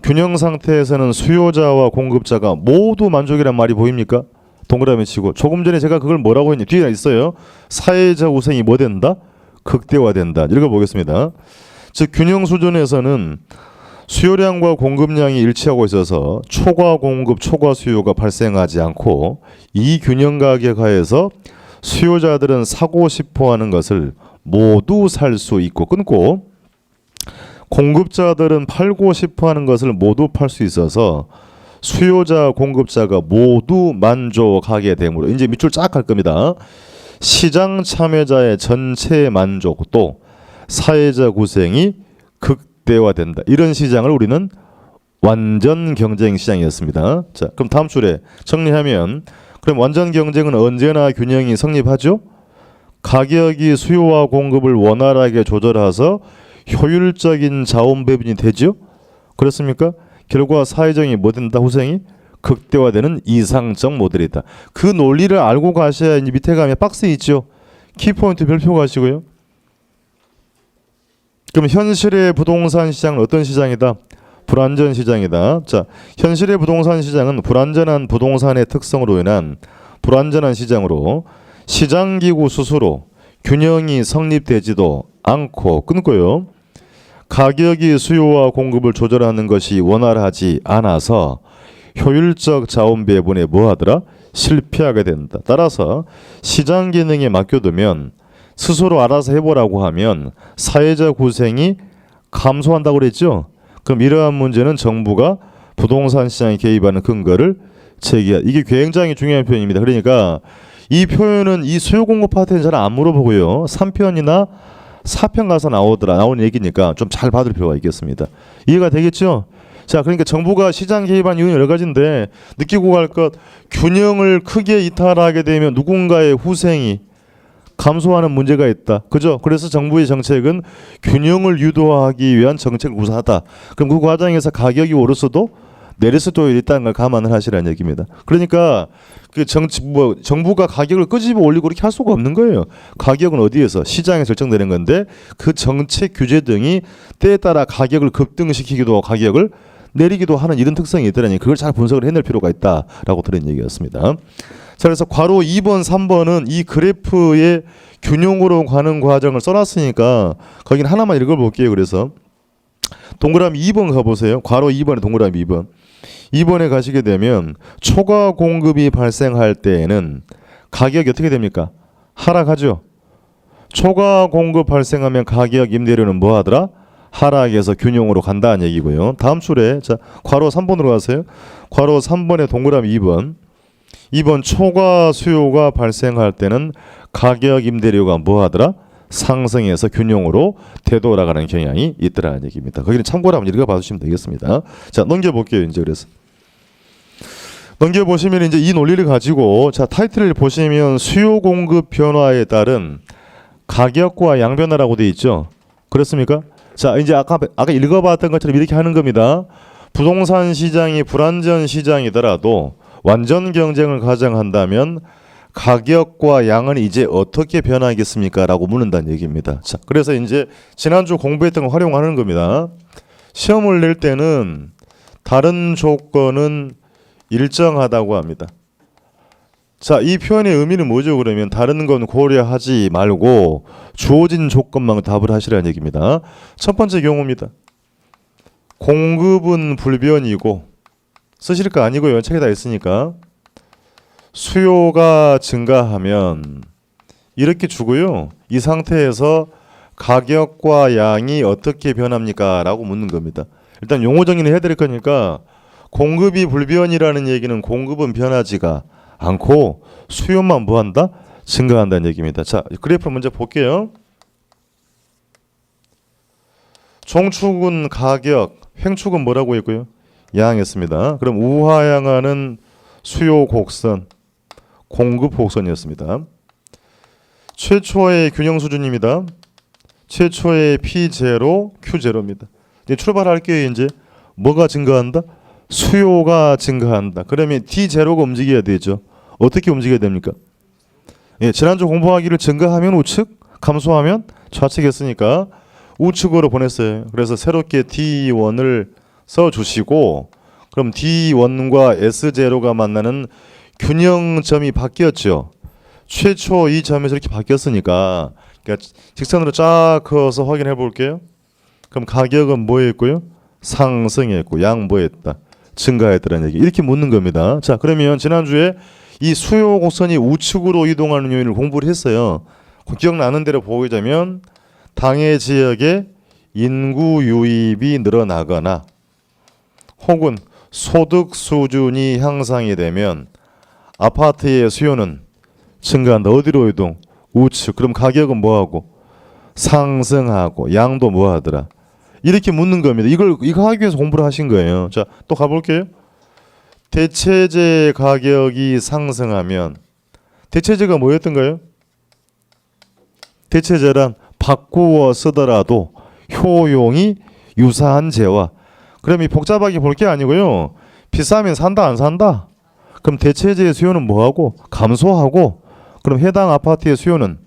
균형 상태에서는 수요자와 공급자가 모두 만족이란 말이 보입니까? 동그라미 치고 조금 전에 제가 그걸 뭐라고 했니? 뒤에 있어요. 사회적 우생이 뭐 된다? 극대화된다. 읽어보겠습니다. 즉 균형 수준에서는 수요량과 공급량이 일치하고 있어서 초과 공급, 초과 수요가 발생하지 않고 이 균형 가격 하에서 수요자들은 사고 싶어하는 것을 모두 살 수 있고 끊고 공급자들은 팔고 싶어하는 것을 모두 팔 수 있어서 수요자, 공급자가 모두 만족하게 되므로 이제 밑줄 쫙 갈 겁니다. 시장 참여자의 전체 만족도 사회적 고생이 극대화된다. 이런 시장을 우리는 완전 경쟁 시장이었습니다. 자, 그럼 다음 줄에 정리하면 그럼 완전 경쟁은 언제나 균형이 성립하죠? 가격이 수요와 공급을 원활하게 조절해서 효율적인 자원 배분이 되죠? 그렇습니까? 결과 사회적이 뭐 된다? 후생이 극대화되는 이상적 모델이다. 그 논리를 알고 가셔야 이제 밑에 가면 박스 있죠. 키포인트 별표 가시고요. 그럼 현실의 부동산 시장은 어떤 시장이다? 불안전 시장이다. 자, 현실의 부동산 시장은 불안전한 부동산의 특성으로 인한 불안전한 시장으로 시장기구 스스로 균형이 성립되지도 않고 끊고요. 가격이 수요와 공급을 조절하는 것이 원활하지 않아서 효율적 자원 배분에 뭐하더라? 실패하게 된다. 따라서 시장 기능에 맡겨두면 스스로 알아서 해보라고 하면 사회적 고생이 감소한다고 그랬죠. 그럼 이러한 문제는 정부가 부동산 시장에 개입하는 근거를 제기하. 이게 굉장히 중요한 표현입니다. 그러니까 이 표현은 이 수요 공급 파트는 잘 안 물어보고요. 3편이나 4편 가서 나오는 얘기니까 좀 잘 받을 필요가 있겠습니다. 이해가 되겠죠? 자, 그러니까 정부가 시장 개입한 이유는 여러 가지인데 느끼고 갈 것, 균형을 크게 이탈하게 되면 누군가의 후생이 감소하는 문제가 있다. 그죠? 그래서 정부의 정책은 균형을 유도하기 위한 정책을 구사하다. 그럼 그 과정에서 가격이 오를 수도 내릴 수도 있다는 걸 감안을 하시라는 얘기입니다. 그러니까 그 정부가 가격을 끄집어 올리고 그렇게 할 수가 없는 거예요. 가격은 어디에서? 시장에 결정되는 건데 그 정책 규제 등이 때에 따라 가격을 급등시키기도 하고 가격을 내리기도 하는 이런 특성이 있더라니 그걸 잘 분석을 해낼 필요가 있다라고 드린 얘기였습니다. 자, 그래서 괄호 2번, 3번은 이 그래프의 균형으로 가는 과정을 써놨으니까 거긴 하나만 읽어볼게요. 그래서 동그라미 2번 가보세요. 괄호 2번에 동그라미 2번. 2번에 가시게 되면 초과 공급이 발생할 때에는 가격이 어떻게 됩니까? 하락하죠. 초과 공급 발생하면 가격 임대료는 뭐 하더라? 하락해서 균형으로 간다는 얘기고요. 다음 줄에 자 괄호 3번으로 가세요. 괄호 3번에 동그라미 2번. 2번 초과 수요가 발생할 때는 가격 임대료가 뭐 하더라? 상승해서 균형으로 되돌아가는 경향이 있더라는 얘기입니다. 거기는 참고로 한번 읽어봐 주시면 되겠습니다. 자, 넘겨볼게요. 이제 그래서 넘겨보시면 이제 이 논리를 가지고 자 타이틀을 보시면 수요 공급 변화에 따른 가격과 양변화라고 돼 있죠. 그렇습니까? 자, 이제 아까 읽어봤던 것처럼 이렇게 하는 겁니다. 부동산 시장이 불안전 시장이더라도 완전 경쟁을 가정한다면 가격과 양은 이제 어떻게 변하겠습니까? 라고 묻는다는 얘기입니다. 자, 그래서 이제 지난주 공부했던 거 활용하는 겁니다. 시험을 낼 때는 다른 조건은 일정하다고 합니다. 자, 이 표현의 의미는 뭐죠? 그러면 다른 건 고려하지 말고 주어진 조건만 답을 하시라는 얘기입니다. 첫 번째 경우입니다. 공급은 불변이고 쓰실 거 아니고요. 책에 다 있으니까. 수요가 증가하면 이렇게 주고요. 이 상태에서 가격과 양이 어떻게 변합니까? 라고 묻는 겁니다. 일단 용어 정리는 해드릴 거니까 공급이 불변이라는 얘기는 공급은 변하지가 않고 수요만 뭐한다? 증가한다는 얘기입니다. 자, 그래프 먼저 볼게요. 종축은 가격, 횡축은 뭐라고 했고요? 양했습니다. 그럼 우하향하는 수요 곡선, 공급 곡선이었습니다. 최초의 균형 수준입니다. 최초의 P0, Q0입니다. 이제 출발할게요. 이제 뭐가 증가한다? 수요가 증가한다. 그러면 D0가 움직여야 되죠. 어떻게 움직여야 됩니까? 예, 지난주 공부하기를 증가하면 우측, 감소하면 좌측 했으니까 우측으로 보냈어요. 그래서 새롭게 D1을 써주시고 그럼 D1과 S0가 만나는 균형점이 바뀌었죠. 최초 이 점에서 이렇게 바뀌었으니까 그러니까 직선으로 쫙 그어서 확인해 볼게요. 그럼 가격은 뭐했고요? 상승했고 양 뭐했다? 증가했다는 얘기. 이렇게 묻는 겁니다. 자, 그러면 지난주에 이 수요 곡선이 우측으로 이동하는 요인을 공부를 했어요. 기억나는 대로 보자면 당해 지역에 인구 유입이 늘어나거나 혹은 소득 수준이 향상이 되면 아파트의 수요는 증가한다. 어디로 이동? 우측. 그럼 가격은 뭐하고? 상승하고 양도 뭐하더라? 이렇게 묻는 겁니다. 이거 하기 위해서 공부를 하신 거예요. 자, 또 가볼게요. 대체재 가격이 상승하면 대체재가 뭐였던가요? 대체재란 바꾸어 쓰더라도 효용이 유사한 재와 그럼 이 복잡하게 볼 게 아니고요. 비싸면 산다 안 산다? 그럼 대체재의 수요는 뭐하고? 감소하고 그럼 해당 아파트의 수요는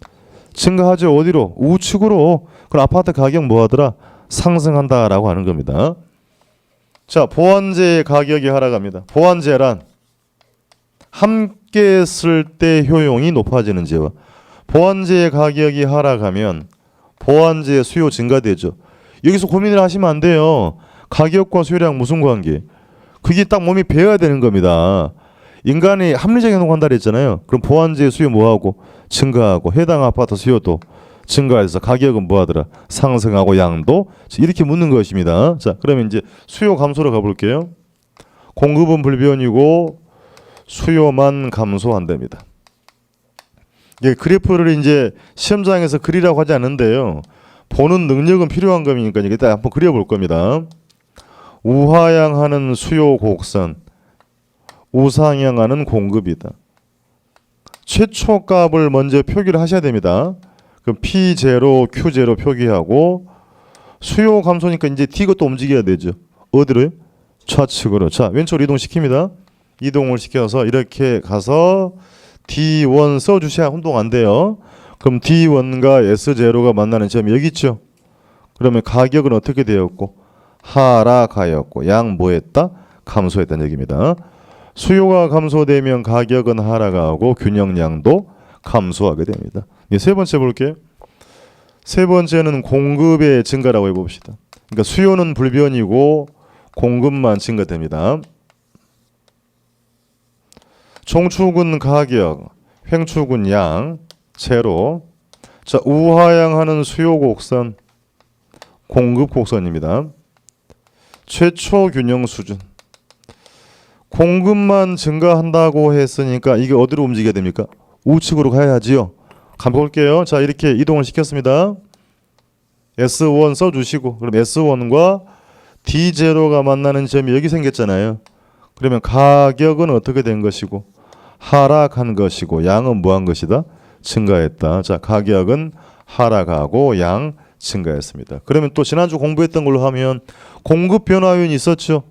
증가하죠. 어디로? 우측으로. 그럼 아파트 가격 뭐 하더라? 상승한다라고 하는 겁니다. 자, 보완제 가격이 하락합니다. 보완제란 함께 쓸 때 효용이 높아지는 제와 보완제 가격이 하락하면 보완제 수요 증가되죠. 여기서 고민을 하시면 안 돼요. 가격과 수요랑 무슨 관계? 그게 딱 몸이 배워야 되는 겁니다. 인간이 합리적 행동한다 그랬잖아요. 그럼 보완제 수요 뭐하고? 증가하고 해당 아파트 수요도 증가해서 가격은 뭐하더라? 상승하고 양도 이렇게 묻는 것입니다. 자, 그러면 이제 수요 감소로 가볼게요. 공급은 불변이고 수요만 감소한답니다. 예, 그래프를 이제 시험장에서 그리라고 하지 않는데요. 보는 능력은 필요한 겁니까? 일단 한번 그려볼 겁니다. 우하향하는 수요 곡선, 우상향하는 공급이다. 최초값을 먼저 표기를 하셔야 됩니다. 그럼 P0, Q0 표기하고 수요 감소니까 이제 D가 또 움직여야 되죠. 어디로요? 좌측으로. 자, 왼쪽으로 이동시킵니다. 이동을 시켜서 이렇게 가서 D1 써주셔야 혼동 안 돼요. 그럼 D1과 S0가 만나는 점이 여기 있죠. 그러면 가격은 어떻게 되었고? 하락하였고 양 뭐했다? 감소했다는 얘기입니다. 수요가 감소되면 가격은 하락하고 균형량도 감소하게 됩니다. 세 번째 볼게요. 세 번째는 공급의 증가라고 해봅시다. 그러니까 수요는 불변이고 공급만 증가됩니다. 종축은 가격, 횡축은 양, 제로. 자, 우하향하는 수요 곡선, 공급 곡선입니다. 최초 균형 수준. 공급만 증가한다고 했으니까 이게 어디로 움직여야 됩니까? 우측으로 가야지요. 가볼게요. 자, 이렇게 이동을 시켰습니다. S1 써주시고 그럼 S1과 D0가 만나는 점이 여기 생겼잖아요. 그러면 가격은 어떻게 된 것이고 하락한 것이고 양은 뭐한 것이다? 증가했다. 자, 가격은 하락하고 양 증가했습니다. 그러면 또 지난주 공부했던 걸로 하면 공급 변화 요인이 있었죠.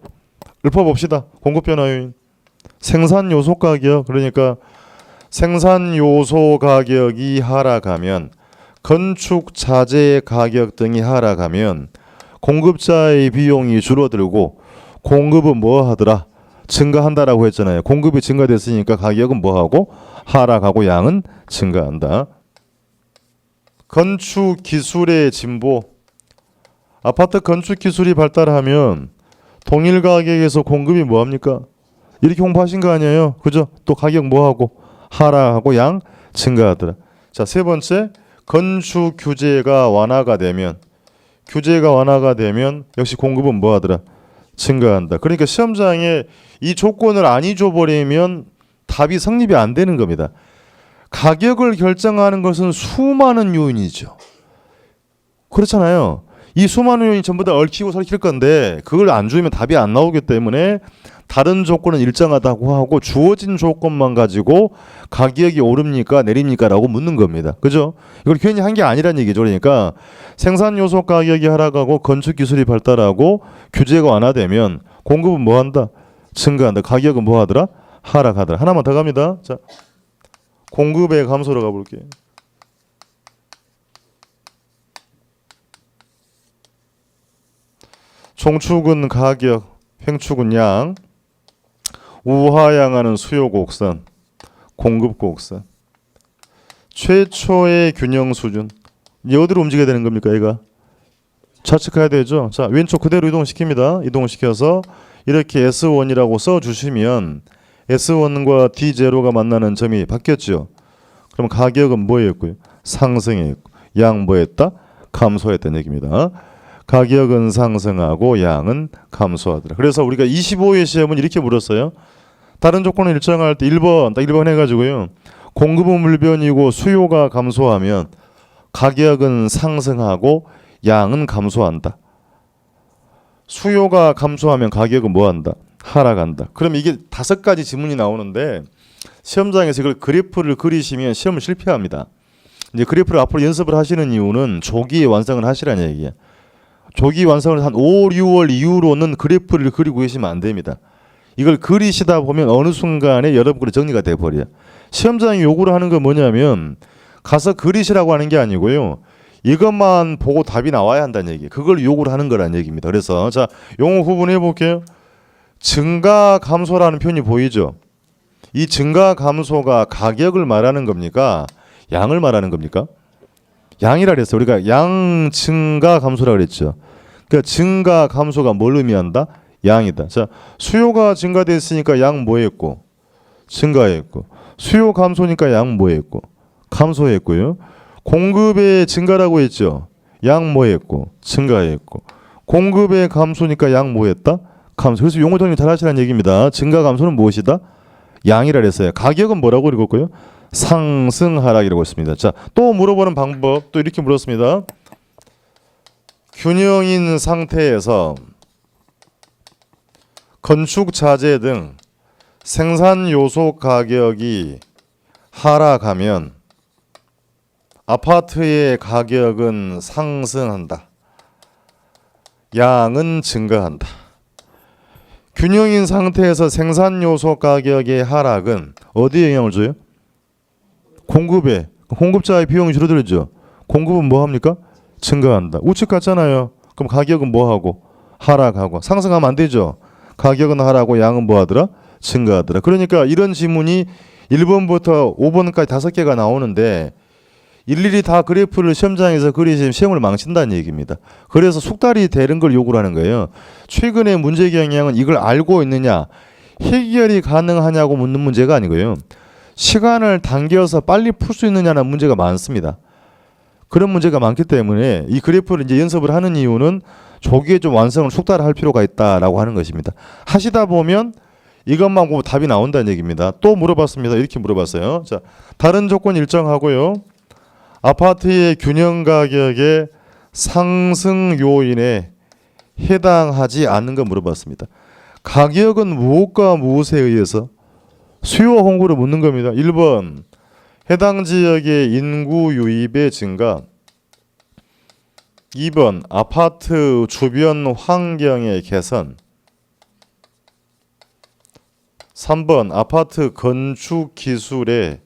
읊어봅시다. 공급 변화 요인. 생산 요소 가격, 그러니까 생산 요소 가격이 하락하면 건축 자재 가격 등이 하락하면 공급자의 비용이 줄어들고 공급은 뭐 하더라? 증가한다라고 했잖아요. 공급이 증가됐으니까 가격은 뭐하고? 하락하고 양은 증가한다. 건축 기술의 진보. 아파트 건축 기술이 발달하면 동일 가격에서 공급이 뭐합니까? 이렇게 홍보하신 거 아니에요? 그죠? 또 가격 뭐하고? 하락하고 양 증가하더라. 자, 세 번째, 건축 규제가 완화가 되면 역시 공급은 뭐하더라? 증가한다. 그러니까 시험장에 이 조건을 안 잊어버리면 답이 성립이 안 되는 겁니다. 가격을 결정하는 것은 수많은 요인이죠. 그렇잖아요. 이 수많은 요인이 전부 다 얽히고 설킬 건데 그걸 안 주면 답이 안 나오기 때문에 다른 조건은 일정하다고 하고 주어진 조건만 가지고 가격이 오릅니까 내립니까 라고 묻는 겁니다. 그죠? 이걸 괜히 한 게 아니란 얘기죠. 그러니까 생산 요소 가격이 하락하고 건축 기술이 발달하고 규제가 완화되면 공급은 뭐 한다? 증가한다. 가격은 뭐 하더라? 하락하더라. 하나만 더 갑니다. 자, 공급의 감소로 가볼게요. 종축은 가격, 횡축은 양, 우하향하는 수요 곡선, 공급 곡선. 최초의 균형 수준. 이제 어디로 움직여야 되는 겁니까, 얘가? 좌측 가야 되죠. 자, 왼쪽 그대로 이동시킵니다. 이동시켜서 이렇게 S1이라고 써주시면 S1과 D0가 만나는 점이 바뀌었죠. 그럼 가격은 뭐였고요? 상승했고 양 뭐했다? 감소했다는 얘기입니다. 가격은 상승하고 양은 감소하더라. 그래서 우리가 25회 시험은 이렇게 물었어요. 다른 조건을 일정할 때 1번, 딱 1번 해가지고요. 공급은 불변이고 수요가 감소하면 가격은 상승하고 양은 감소한다. 수요가 감소하면 가격은 뭐한다? 하락한다. 그럼 이게 5가지 지문이 나오는데 시험장에서 이걸 그래프를 그리시면 시험을 실패합니다. 이제 그래프를 앞으로 연습을 하시는 이유는 조기에 완성을 하시라는 얘기예요. 조기 완성을 한 5, 6월 이후로는 그래프를 그리고 계시면 안 됩니다. 이걸 그리시다 보면 어느 순간에 여러분들이 정리가 돼버려요. 시험장이 요구를 하는 건 뭐냐면 가서 그리시라고 하는 게 아니고요. 이것만 보고 답이 나와야 한다는 얘기. 그걸 요구를 하는 거란 얘기입니다. 그래서 자, 용어 구분해 볼게요. 증가 감소라는 표현이 보이죠? 이 증가 감소가 가격을 말하는 겁니까? 양을 말하는 겁니까? 양이라 그랬어요. 우리가 양 증가 감소라 그랬죠. 그러니까 증가 감소가 뭘 의미한다? 양이다. 자, 수요가 증가됐으니까 양 뭐했고? 증가했고. 수요 감소니까 양 뭐했고? 감소했고요. 공급의 증가라고 했죠. 양 뭐했고? 증가했고. 공급의 감소니까 양 뭐했다? 감소. 그래서 용어 정리 잘 하시라는 얘기입니다. 증가 감소는 무엇이다? 양이라 그랬어요. 가격은 뭐라고 읽었고요? 상승 하락이라고 했습니다. 자, 또 물어보는 방법 또 이렇게 물었습니다. 균형인 상태에서 건축 자재 등 생산 요소 가격이 하락하면 아파트의 가격은 상승한다. 양은 증가한다. 균형인 상태에서 생산 요소 가격의 하락은 어디에 영향을 줘요? 공급에. 공급자의 비용이 줄어들죠. 공급은 뭐 합니까? 증가한다. 우측 같잖아요. 그럼 가격은 뭐 하고? 하락하고. 상승하면 안 되죠. 가격은 하락하고 양은 뭐 하더라? 증가하더라. 그러니까 이런 지문이 1번부터 5번까지 5개가 나오는데 일일이 다 그래프를 시험장에서 그리시면 시험을 망친다는 얘기입니다. 그래서 숙달이 되는 걸 요구를 하는 거예요. 최근의 문제 경향은 이걸 알고 있느냐, 해결이 가능하냐고 묻는 문제가 아니고요. 시간을 당겨서 빨리 풀 수 있느냐는 문제가 많습니다. 그런 문제가 많기 때문에 이 그래프를 이제 연습을 하는 이유는 조기에 좀 완성을 숙달할 필요가 있다라고 하는 것입니다. 하시다 보면 이것만 보고 답이 나온다는 얘기입니다. 또 물어봤습니다. 이렇게 물어봤어요. 자, 다른 조건 일정하고요. 아파트의 균형 가격의 상승 요인에 해당하지 않는 거 물어봤습니다. 가격은 무엇과 무엇에 의해서? 수요와 공급을 묻는 겁니다. 1번 해당 지역의 인구 유입의 증가, 2번 아파트 주변 환경의 개선, 3번 아파트 건축 기술의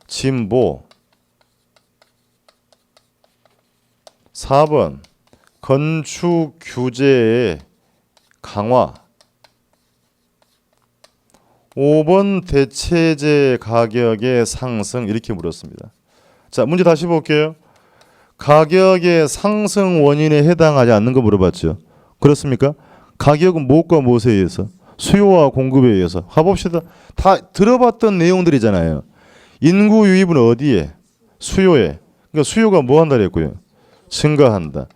진보, 4번 건축 규제의 강화, 5번 대체재 가격의 상승. 이렇게 물었습니다. 자, 문제 다시 볼게요. 가격의 상승 원인에 해당하지 않는 거 물어봤죠. 그렇습니까? 가격은 무엇과 무엇에 의해서? 수요와 공급에 의해서. 가봅시다. 다 들어봤던 내용들이잖아요. 인구 유입은 어디에? 수요에. 그러니까 수요가 뭐 한다 그랬고요? 증가한다.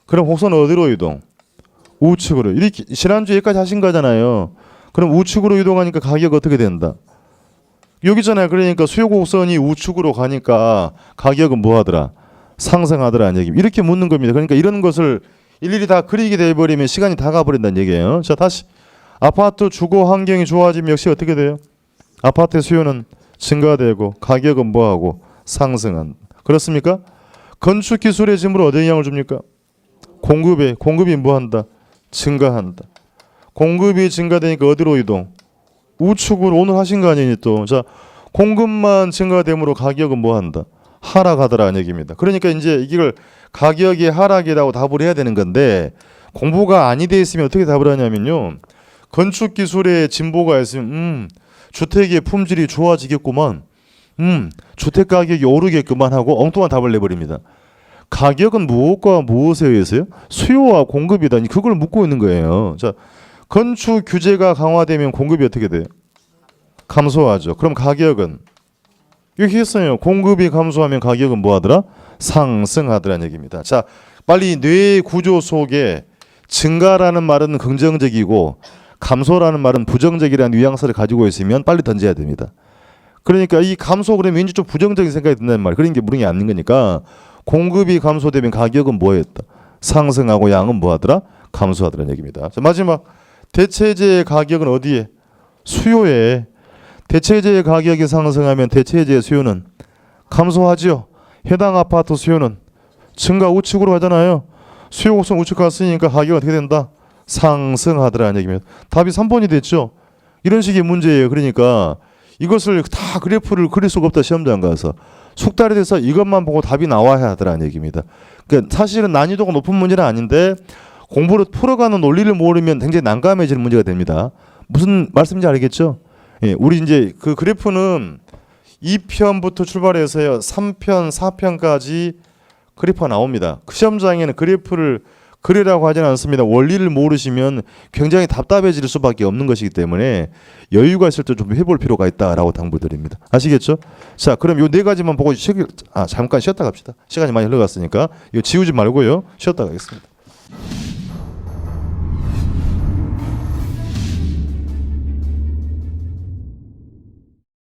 그럼 곡선은 어디로 이동? 우측으로. 이렇게 지난주에 여기까지 하신 거잖아요. 그럼 우측으로 이동하니까 가격 어떻게 된다? 여기잖아요. 그러니까 수요 곡선이 우측으로 가니까 가격은 뭐 하더라? 상승하더라는 얘기. 이렇게 묻는 겁니다. 그러니까 이런 것을 일일이 다 그리게 돼버리면 시간이 다 가버린다는 얘기예요. 자, 다시 아파트 주거 환경이 좋아지면 역시 어떻게 돼요? 아파트 수요는 증가되고 가격은 뭐하고? 상승한다. 그렇습니까? 건축 기술의 진보로 어디에 영향을 줍니까? 공급에. 공급이 뭐한다? 증가한다. 공급이 증가되니까 어디로 이동? 우측으로. 오늘 하신 거 아니니 또. 자, 공급만 증가됨으로 가격은 뭐한다? 하락하더라는 얘기입니다. 그러니까 이제 이걸 가격이 하락이라고 답을 해야 되는 건데 공부가 아니 돼 있으면 어떻게 답을 하냐면요. 건축 기술의 진보가 있으면 주택의 품질이 좋아지겠구만. 주택 가격이 오르겠구만 하고 엉뚱한 답을 내버립니다. 가격은 무엇과 무엇에 의해서요? 수요와 공급이다. 그걸 묻고 있는 거예요. 자, 건축 규제가 강화되면 공급이 어떻게 돼요? 감소하죠. 그럼 가격은 이렇게 했어요. 공급이 감소하면 가격은 뭐하더라? 상승하더라는 얘기입니다. 자, 빨리 뇌 구조 속에 증가라는 말은 긍정적이고 감소라는 말은 부정적이라는 뉘앙스를 가지고 있으면 빨리 던져야 됩니다. 그러니까 이 감소 그러면 왠지 좀 부정적인 생각이 든다는 말. 그런 게 물음이 않는 거니까 공급이 감소되면 가격은 뭐했다? 상승하고 양은 뭐하더라? 감소하더라는 얘기입니다. 자, 마지막 대체재의 가격은 어디에? 수요에. 대체재의 가격이 상승하면 대체재의 수요는 감소하죠. 해당 아파트 수요는 증가 우측으로 가잖아요. 수요 곡선 우측 갔으니까 가격은 어떻게 된다? 상승하더라는 얘기입니다. 답이 3번이 됐죠. 이런 식의 문제예요. 그러니까 이것을 다 그래프를 그릴 수가 없다. 시험장 가서 숙달이 돼서 이것만 보고 답이 나와야 하더라는 얘기입니다. 그러니까 사실은 난이도가 높은 문제는 아닌데 공부를 풀어가는 논리를 모르면 굉장히 난감해지는 문제가 됩니다. 무슨 말씀인지 알겠죠? 예, 우리 이제 그 그래프는 2편부터 출발해서요 3편, 4편까지 그래프가 나옵니다. 그 시험장에는 그래프를 그리라고 하지는 않습니다. 원리를 모르시면 굉장히 답답해질 수밖에 없는 것이기 때문에 여유가 있을 때 좀 해볼 필요가 있다라고 당부드립니다. 아시겠죠? 자, 그럼 요 네 가지만 보고 잠깐 쉬었다 갑시다. 시간이 많이 흘러갔으니까 이거 지우지 말고요. 쉬었다 가겠습니다.